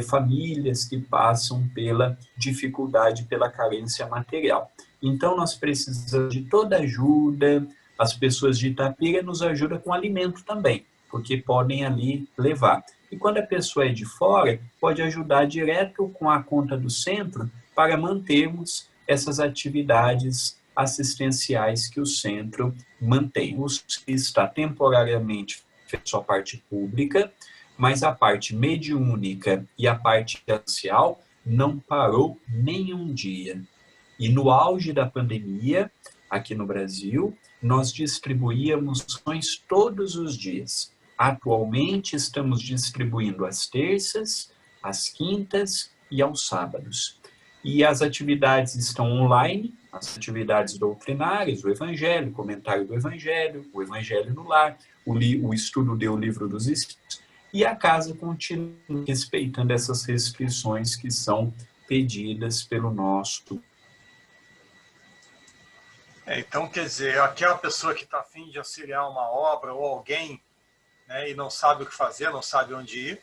famílias que passam pela dificuldade, pela carência material. Então nós precisamos de toda ajuda. As pessoas de Itapira nos ajudam com alimento também, porque podem ali levar. E quando a pessoa é de fora, pode ajudar direto com a conta do centro para mantermos essas atividades assistenciais que o centro mantém. O centro está temporariamente fazendo sua parte pública, mas a parte mediúnica e a parte social não parou nenhum dia. E no auge da pandemia, aqui no Brasil, nós distribuíamos ações todos os dias. Atualmente, estamos distribuindo às terças, às quintas e aos sábados. E as atividades estão online, as atividades doutrinárias, o Evangelho, o comentário do Evangelho, o Evangelho no Lar, o estudo do Livro dos Espíritos, e a casa continua respeitando essas restrições que são pedidas pelo nosso. Então, quer dizer, aquela pessoa que está a fim de auxiliar uma obra ou alguém, né, e não sabe o que fazer, não sabe onde ir,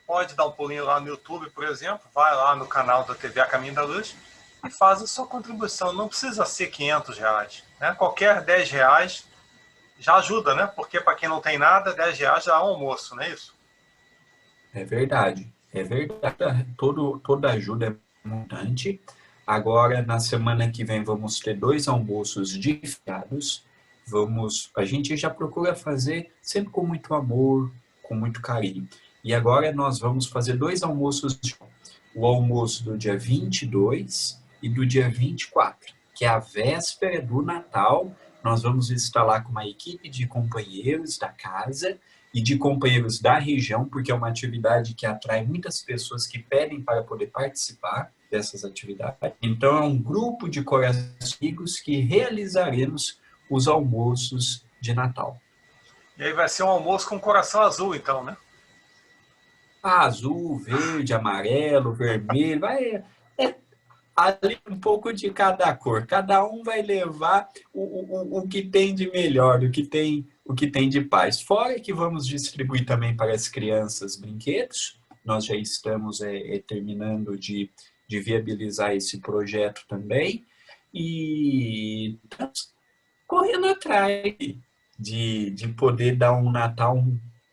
pode dar um pulinho lá no YouTube, por exemplo, vai lá no canal da TV A Caminho da Luz e faz a sua contribuição. Não precisa ser R$ 500, né? Qualquer R$ 10 já ajuda, né? Porque para quem não tem nada, R$ 10 já é um almoço, não é isso? É verdade, é verdade. Toda ajuda é importante. Agora, na semana que vem, vamos ter 2 almoços diferenciados. A gente já procura fazer sempre com muito amor, com muito carinho. E agora nós vamos fazer 2 almoços, o almoço do dia 22 e do dia 24, que é a véspera do Natal. Nós vamos estar lá com uma equipe de companheiros da casa e de companheiros da região, porque é uma atividade que atrai muitas pessoas que pedem para poder participar dessas atividades. Então, é um grupo de corações amigos que realizaremos os almoços de Natal. E aí vai ser um almoço com coração azul, então, né? Azul, verde, amarelo, vermelho, ali um pouco de cada cor. Cada um vai levar o que tem de melhor, o que tem de paz. Fora que vamos distribuir também para as crianças brinquedos. Nós já estamos terminando de viabilizar esse projeto também. E estamos correndo atrás de poder dar um Natal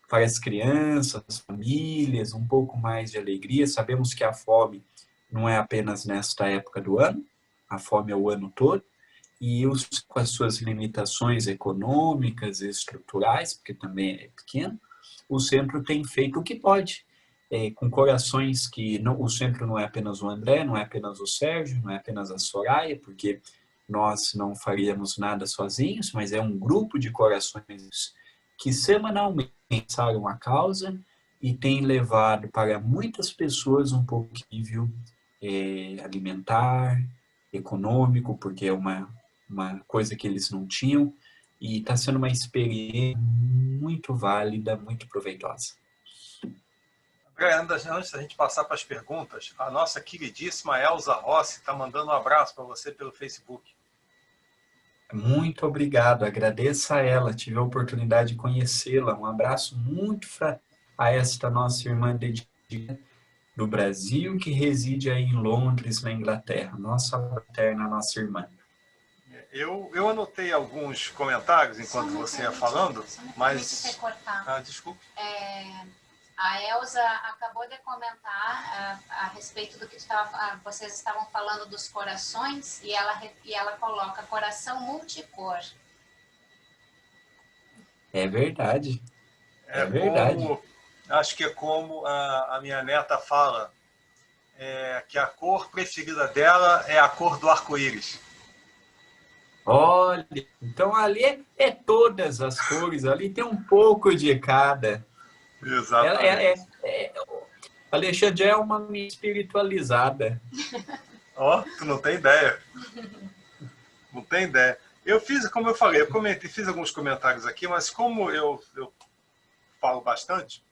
para as crianças, as famílias, um pouco mais de alegria. Sabemos que a fome não é apenas nesta época do ano, a fome é o ano todo, e com as suas limitações econômicas e estruturais, porque também é pequeno, o centro tem feito o que pode, com corações que o centro não é apenas o André, não é apenas o Sérgio, não é apenas a Soraya, porque nós não faríamos nada sozinhos, mas é um grupo de corações que semanalmente pensaram a causa e tem levado para muitas pessoas um pouquinho alimentar, econômico, porque é uma coisa que eles não tinham, e está sendo uma experiência muito válida, muito proveitosa. André, antes da gente passar para as perguntas, a nossa queridíssima Elza Rossi está mandando um abraço para você pelo Facebook. Muito obrigado, agradeço a ela, tive a oportunidade de conhecê-la. Um abraço muito fraterno a esta nossa irmã dedicada do Brasil, que reside aí em Londres, na Inglaterra. Nossa fraterna, nossa irmã. Eu anotei alguns comentários enquanto você ia falando, mas... desculpe. A Elza acabou de comentar a respeito do que vocês estavam falando dos corações, e ela coloca coração multicor. É verdade. É verdade. Acho que é como a minha neta fala, que a cor preferida dela é a cor do arco-íris. Olha, então ali é todas as cores, ali tem um pouco de cada. Exatamente. Alexandre é uma espiritualizada. Tu não tem ideia. Não tem ideia. Eu fiz, como eu falei, fiz alguns comentários aqui, mas como eu falo bastante,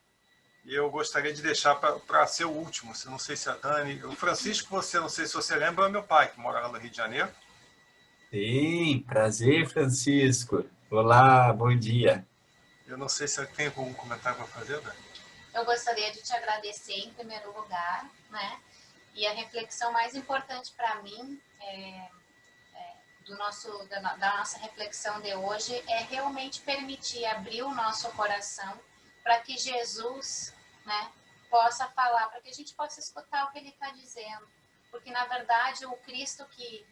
eu gostaria de deixar para ser o último. Não sei se a Dani... O Francisco, não sei se você lembra, é meu pai, que mora lá no Rio de Janeiro. Sim, prazer, Francisco. Olá, bom dia. Eu não sei se tem algum comentário para fazer, Dani. Eu gostaria de te agradecer em primeiro lugar, né? E a reflexão mais importante para mim da nossa reflexão de hoje é realmente permitir abrir o nosso coração para que Jesus, né, possa falar, para que a gente possa escutar o que ele está dizendo. Porque, na verdade, o Cristo que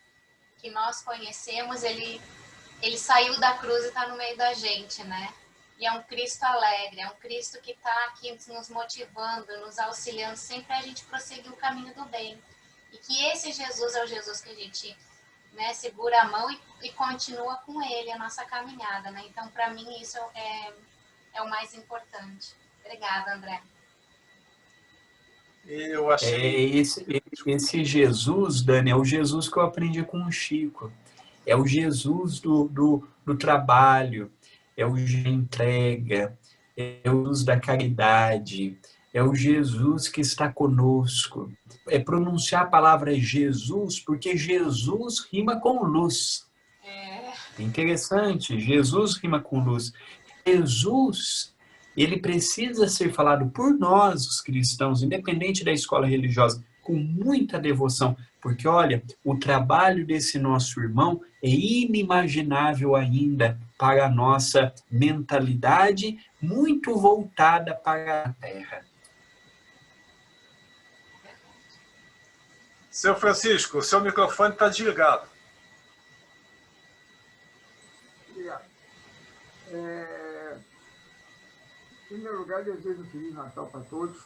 nós conhecemos, ele saiu da cruz e está no meio da gente, né? E é um Cristo alegre, é um Cristo que está aqui nos motivando, nos auxiliando sempre a gente prosseguir o caminho do bem. E que esse Jesus é o Jesus que a gente, né, segura a mão e continua com ele a nossa caminhada, né? Então, para mim, isso é o mais importante. Obrigada, André. Eu achei... Esse Jesus, Dani, é o Jesus que eu aprendi com o Chico. É o Jesus do trabalho, é o Jesus da entrega, é o Jesus da caridade, é o Jesus que está conosco. É pronunciar a palavra Jesus, porque Jesus rima com luz. É interessante, Jesus rima com luz. Jesus, ele precisa ser falado por nós, os cristãos, independente da escola religiosa, com muita devoção, porque, olha, o trabalho desse nosso irmão é inimaginável ainda para a nossa mentalidade muito voltada para a Terra. Seu Francisco, o seu microfone está desligado. Obrigado. Em primeiro lugar, desejo um Feliz Natal para todos.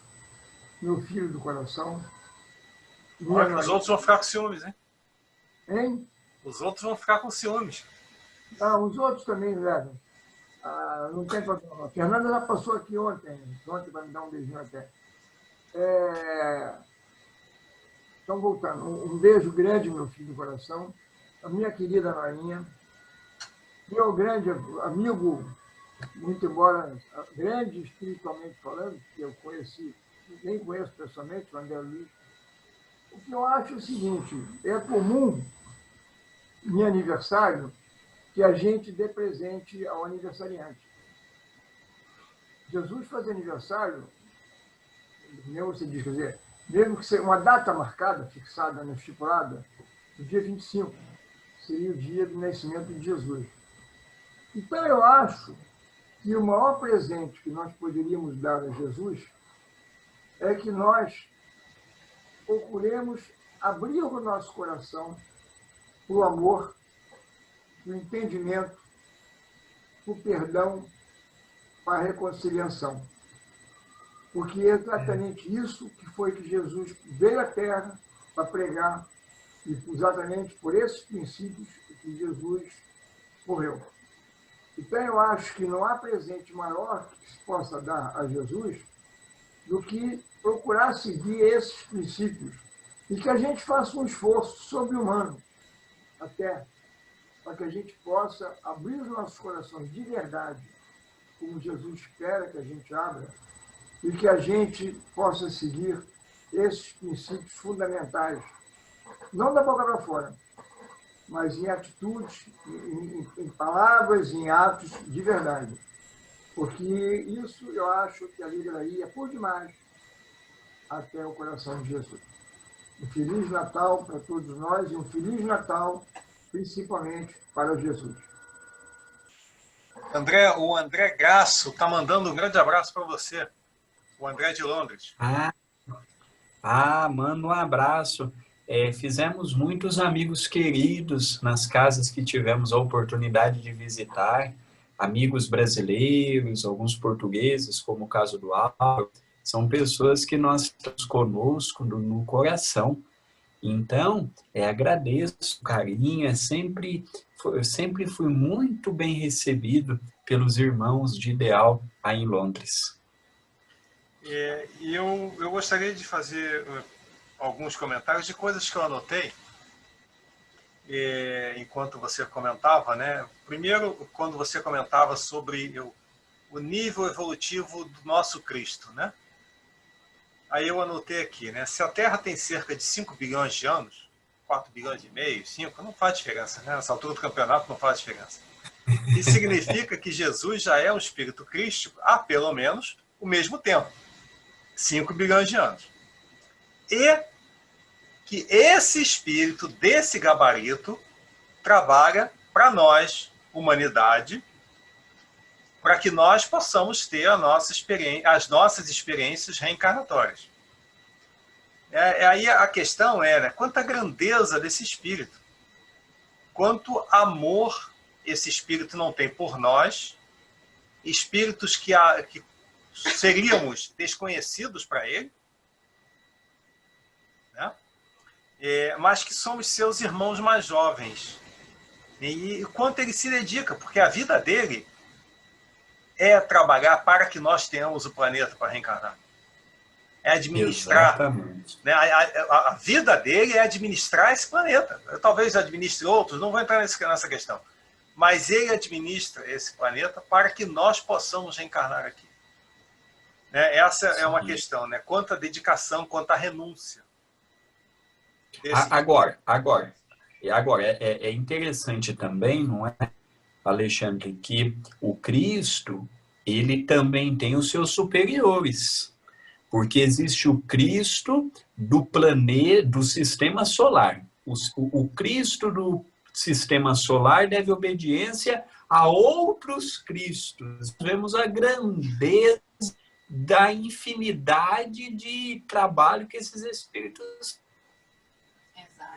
Meu filho do coração. Olha, os outros vão ficar com ciúmes, hein? Hein? Os outros vão ficar com ciúmes. Os outros também levam. Não tem problema. A Fernanda já passou aqui ontem para me dar um beijinho até. Então, voltando. Um beijo grande, meu filho do coração. A minha querida Norinha. Meu grande amigo, muito embora grande espiritualmente falando, que eu conheci, nem conheço pessoalmente, o André Luiz. O que eu acho é o seguinte, é comum, em aniversário, que a gente dê presente ao aniversariante. Jesus faz aniversário, mesmo você diz, quer dizer, mesmo que seja uma data marcada, fixada, estipulada, no dia 25, seria o dia do nascimento de Jesus. Então, eu acho que o maior presente que nós poderíamos dar a Jesus é que nós procuremos abrir o nosso coração para o amor, para o entendimento, para o perdão, para a reconciliação. Porque é exatamente isso que foi que Jesus veio à Terra para pregar, e exatamente por esses princípios que Jesus morreu. Então, eu acho que não há presente maior que se possa dar a Jesus do que procurar seguir esses princípios e que a gente faça um esforço sobre-humano até para que a gente possa abrir os nossos corações de verdade, como Jesus espera que a gente abra, e que a gente possa seguir esses princípios fundamentais, não da boca para fora, mas em atitudes, em palavras, em atos de verdade. Porque isso eu acho que alegraria por demais até o coração de Jesus. Um Feliz Natal para todos nós e um Feliz Natal principalmente para Jesus. André, o André Graço está mandando um grande abraço para você. O André de Londres. Manda um abraço. Fizemos muitos amigos queridos nas casas que tivemos a oportunidade de visitar, amigos brasileiros, alguns portugueses, como o caso do Álvaro, são pessoas que nós temos conosco no coração. Então, agradeço o carinho, eu sempre fui muito bem recebido pelos irmãos de Ideal aí em Londres. E eu gostaria de fazer alguns comentários de coisas que eu anotei enquanto você comentava, né? Primeiro, quando você comentava sobre o nível evolutivo do nosso Cristo, né? Aí eu anotei aqui, né? Se a Terra tem cerca de 5 bilhões de anos, 4 bilhões e meio, 5, não faz diferença, né? Nessa altura do campeonato não faz diferença. Isso significa que Jesus já é um espírito crístico há pelo menos o mesmo tempo, 5 bilhões de anos. E que esse espírito, desse gabarito, trabalha para nós, humanidade, para que nós possamos ter as nossas experiências reencarnatórias. Aí a questão é, né, quanta grandeza desse espírito, quanto amor esse espírito não tem por nós, espíritos que seríamos desconhecidos para ele, né? Mas que somos seus irmãos mais jovens. E quanto ele se dedica, porque a vida dele é trabalhar para que nós tenhamos o planeta para reencarnar. É administrar. Exatamente. Né? A vida dele é administrar esse planeta. Eu talvez administre outros, não vou entrar nessa questão. Mas ele administra esse planeta para que nós possamos reencarnar aqui. Né? Essa é uma questão, né? Quanta dedicação, quanta renúncia. Agora, é interessante também, não é, Alexandre, que o Cristo, ele também tem os seus superiores, porque existe o Cristo do planeta, do sistema solar. O Cristo do sistema solar deve obediência a outros Cristos. Vemos a grandeza da infinidade de trabalho que esses espíritos.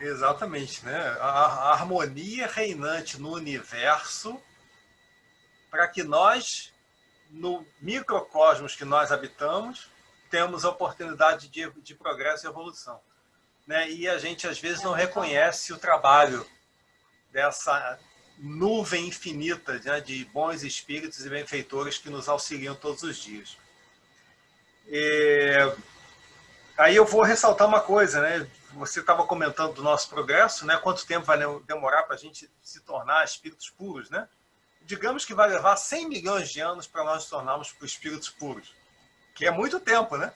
Exatamente, né? A harmonia reinante no universo para que nós, no microcosmos que nós habitamos, temos a oportunidade de progresso e evolução. Né? E a gente, às vezes, não reconhece o trabalho dessa nuvem infinita, né, de bons espíritos e benfeitores que nos auxiliam todos os dias. Aí eu vou ressaltar uma coisa, né? Você estava comentando do nosso progresso, né? Quanto tempo vai demorar para a gente se tornar espíritos puros, né? Digamos que vai levar 100 milhões de anos para nós nos tornarmos espíritos puros, que é muito tempo, né?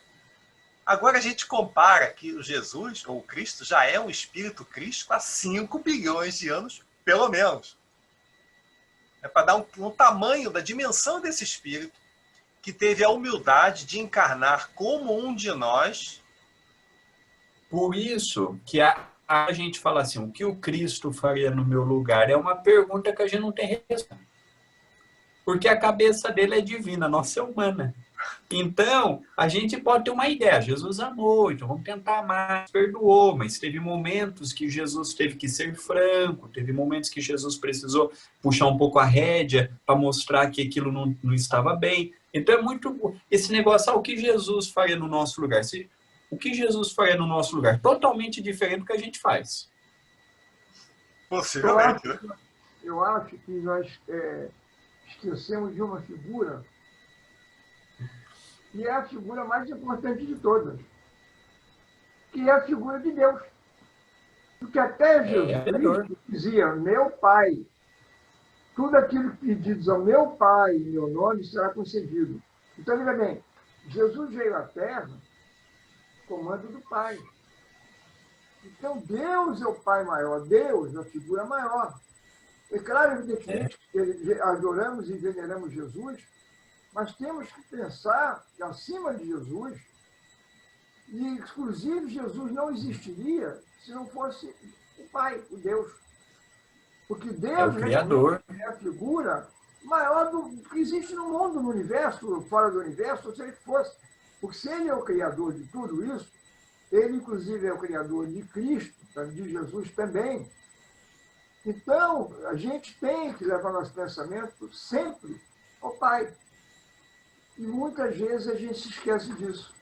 Agora a gente compara que o Jesus, ou o Cristo, já é um espírito crístico há 5 bilhões de anos, pelo menos. É para dar um tamanho da dimensão desse espírito que teve a humildade de encarnar como um de nós. Por isso que a gente fala assim, o que o Cristo faria no meu lugar? É uma pergunta que a gente não tem resposta. Porque a cabeça dele é divina, a nossa é humana. Então, a gente pode ter uma ideia. Jesus amou, então vamos tentar amar. Perdoou, mas teve momentos que Jesus teve que ser franco, teve momentos que Jesus precisou puxar um pouco a rédea para mostrar que aquilo não estava bem. Então, é muito esse negócio, o que Jesus faria no nosso lugar? O que Jesus faria no nosso lugar? Totalmente diferente do que a gente faz. Possivelmente. Eu acho que nós esquecemos de uma figura que é a figura mais importante de todas, que é a figura de Deus. Porque até Jesus Cristo dizia, meu Pai, tudo aquilo que pedidos ao meu Pai em meu nome será concedido. Então, veja bem, Jesus veio à Terra comando do Pai. Então, Deus é o Pai maior, Deus é a figura maior. É claro, evidentemente, que adoramos e veneramos Jesus, mas temos que pensar que acima de Jesus, e inclusive Jesus não existiria se não fosse o Pai, o Deus. Porque Deus É o Criador. É a figura maior do que existe no mundo, no universo, fora do universo, ou seja que fosse. Porque se ele é o Criador de tudo isso, ele, inclusive, é o Criador de Cristo, de Jesus também. Então, a gente tem que levar nosso pensamento sempre ao Pai. E muitas vezes a gente se esquece disso.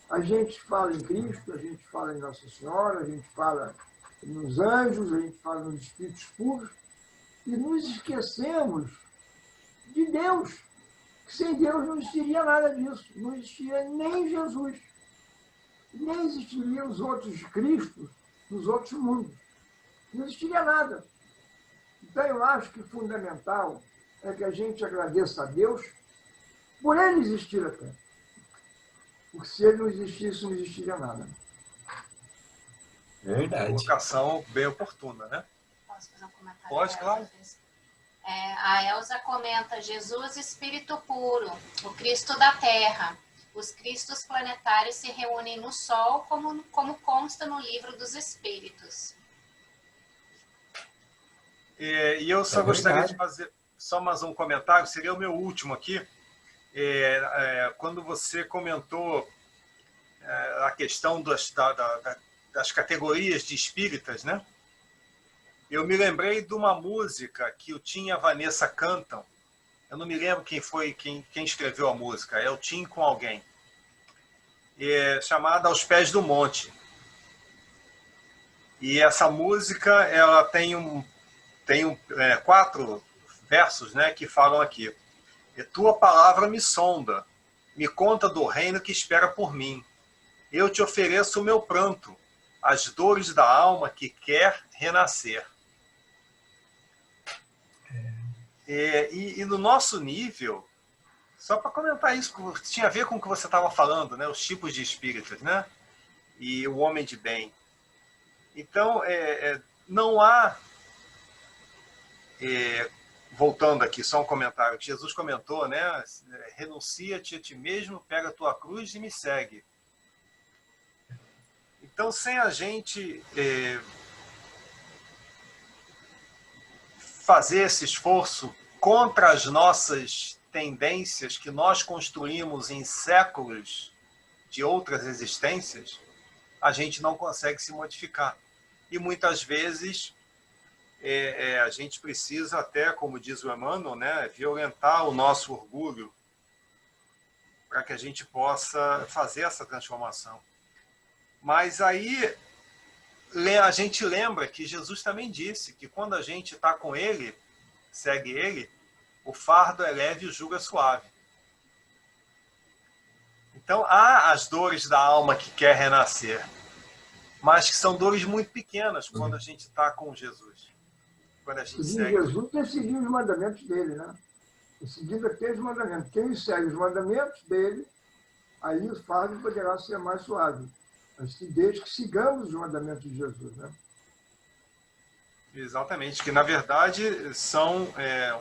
A gente fala em Cristo, a gente fala em Nossa Senhora, a gente fala nos anjos, a gente fala nos espíritos puros, e nos esquecemos de Deus. Sem Deus não existiria nada disso. Não existiria nem Jesus. Nem existiriam os outros Cristos nos outros mundos. Não existiria nada. Então, eu acho que fundamental é que a gente agradeça a Deus por ele existir até. Porque se ele não existisse, não existiria nada. Verdade. Colocação bem oportuna, né? Posso fazer um comentário? Pode, claro. A Elza comenta: Jesus, Espírito puro, o Cristo da Terra. Os Cristos planetários se reúnem no Sol, como consta no Livro dos Espíritos. E eu só gostaria de fazer só mais um comentário, seria o meu último aqui. Quando você comentou a questão das categorias de espíritas, né? Eu me lembrei de uma música que o Tim e a Vanessa cantam. Eu não me lembro quem escreveu a música. É o Tim com alguém. Chamada Aos Pés do Monte. E essa música ela tem 4 versos, né, que falam aqui. E tua palavra me sonda, me conta do reino que espera por mim. Eu te ofereço o meu pranto, as dores da alma que quer renascer. E no nosso nível, só para comentar isso, tinha a ver com o que você estava falando, né? Os tipos de espíritos, né? E o homem de bem. Então, não há... voltando aqui, só um comentário que Jesus comentou, né? Renuncia-te a ti mesmo, pega a tua cruz e me segue. Então, sem a gente fazer esse esforço contra as nossas tendências que nós construímos em séculos de outras existências, a gente não consegue se modificar. E muitas vezes a gente precisa até, como diz o Emmanuel, né, violentar o nosso orgulho para que a gente possa fazer essa transformação. Mas aí a gente lembra que Jesus também disse que quando a gente está com ele, segue ele, o fardo é leve e o jugo é suave. Então há as dores da alma que quer renascer, mas que são dores muito pequenas quando a gente está com Jesus. Quando a gente segue. Jesus é seguir os mandamentos dele, né? E seguindo aqueles mandamentos. Quem segue os mandamentos dele, aí o fardo poderá ser mais suave. Mas desde que sigamos os mandamentos de Jesus, né? Exatamente, que na verdade são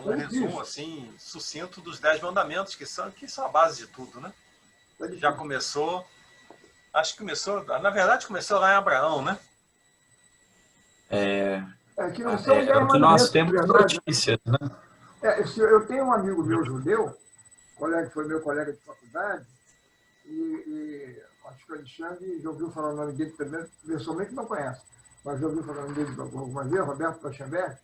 um resumo assim, sucinto dos 10 mandamentos, que são a base de tudo, né? Já começou, acho que começou, na verdade começou lá em Abraão, né? Que não são o que nós temos notícias, né? Eu tenho um amigo meu judeu, foi meu colega de faculdade, e acho que o Alexandre já ouviu falar o nome dele também, pessoalmente não conhece, mas já ouviu falar o nome dele alguma vez, Roberto Pachamber.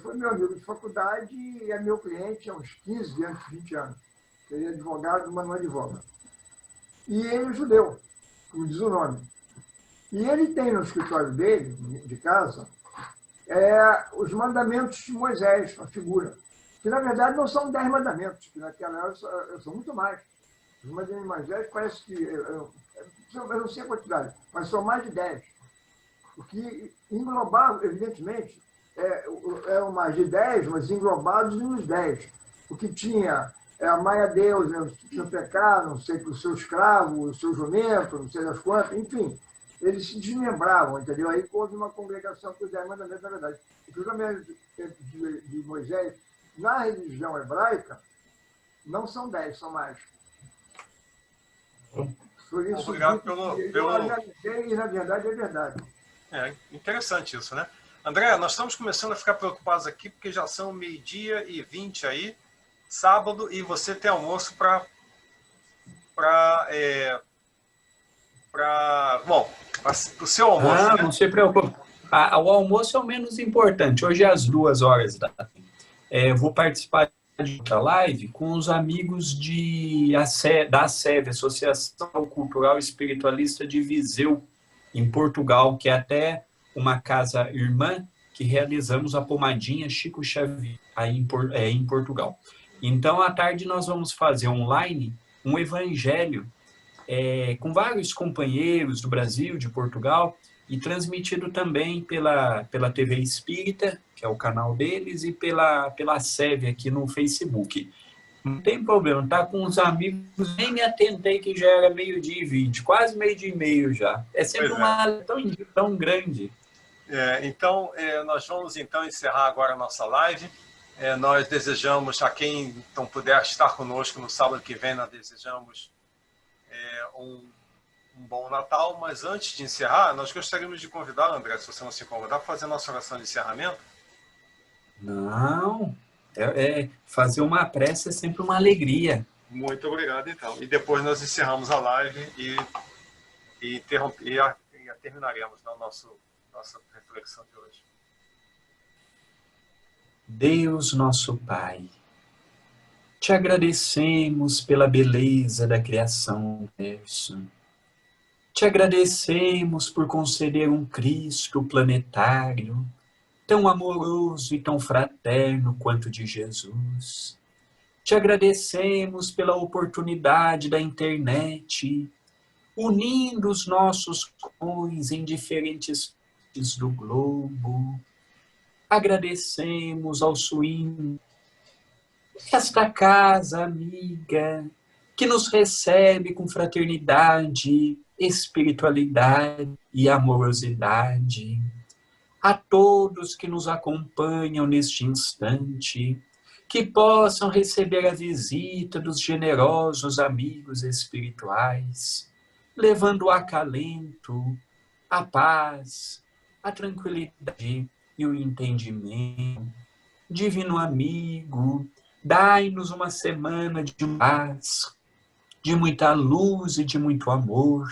Foi meu amigo de faculdade e é meu cliente há uns 15 anos, 20 anos. Ele é advogado, mas não advoga. E ele é judeu, como diz o nome. E ele tem no escritório dele, de casa, os mandamentos de Moisés, a figura. Que, na verdade, não são 10 mandamentos, que naquela hora são muito mais. Os mandamentos de Moisés parece que... Eu não sei a quantidade, mas são mais de 10. O que englobava, evidentemente, eram mais de 10, mas englobados nos 10. O que tinha amar a Deus, não pecar, não sei, o seu escravo, o seu jumento, não sei das quantas, enfim. eles se desmembravam, entendeu? Aí houve uma congregação com os 10 mandamentos, na verdade. Os mandamentos de Moisés, na religião hebraica, não são 10, são mais. Por isso, obrigado pelo... E, na verdade, é verdade. É interessante isso, né? André, nós estamos começando a ficar preocupados aqui, porque já são 12h20 aí, sábado, e você tem almoço para o seu almoço, né? Não se preocupe. O almoço é o menos importante. Hoje é às 2h da tarde. Vou participar de outra live com os amigos da ASEV, Associação Cultural Espiritualista de Viseu, em Portugal, que é até uma casa irmã que realizamos a pomadinha Chico Xavier aí em Portugal. Então, à tarde nós vamos fazer online um evangelho com vários companheiros do Brasil, de Portugal, e transmitido também pela TV Espírita, que é o canal deles, e pela SEV aqui no Facebook. Não tem problema, tá com os amigos, nem me atentei que já era 12h20, quase 12h30 já. É sempre uma tão grande. Então, nós vamos então encerrar agora a nossa live. Nós desejamos, a quem não puder estar conosco no sábado que vem, nós desejamos um bom Natal, mas antes de encerrar, nós gostaríamos de convidar, André, se você não se incomodar, para fazer a nossa oração de encerramento. Não, fazer uma prece é sempre uma alegria. Muito obrigado, então. E depois nós encerramos a live e terminaremos a nossa reflexão de hoje. Deus, nosso Pai, te agradecemos pela beleza da criação do universo. Te agradecemos por conceder um Cristo planetário, tão amoroso e tão fraterno quanto de Jesus. Te agradecemos pela oportunidade da internet, unindo os nossos corações em diferentes partes do globo. Agradecemos ao Swing, esta casa amiga, que nos recebe com fraternidade, espiritualidade e amorosidade. A todos que nos acompanham neste instante, que possam receber a visita dos generosos amigos espirituais, levando o acalento, a paz, a tranquilidade e o entendimento. Divino amigo, dai-nos uma semana de paz, de muita luz e de muito amor,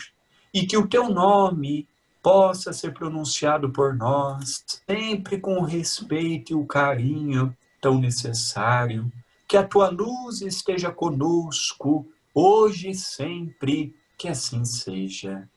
e que o teu nome possa ser pronunciado por nós, sempre com o respeito e o carinho tão necessário. Que a tua luz esteja conosco, hoje e sempre, que assim seja.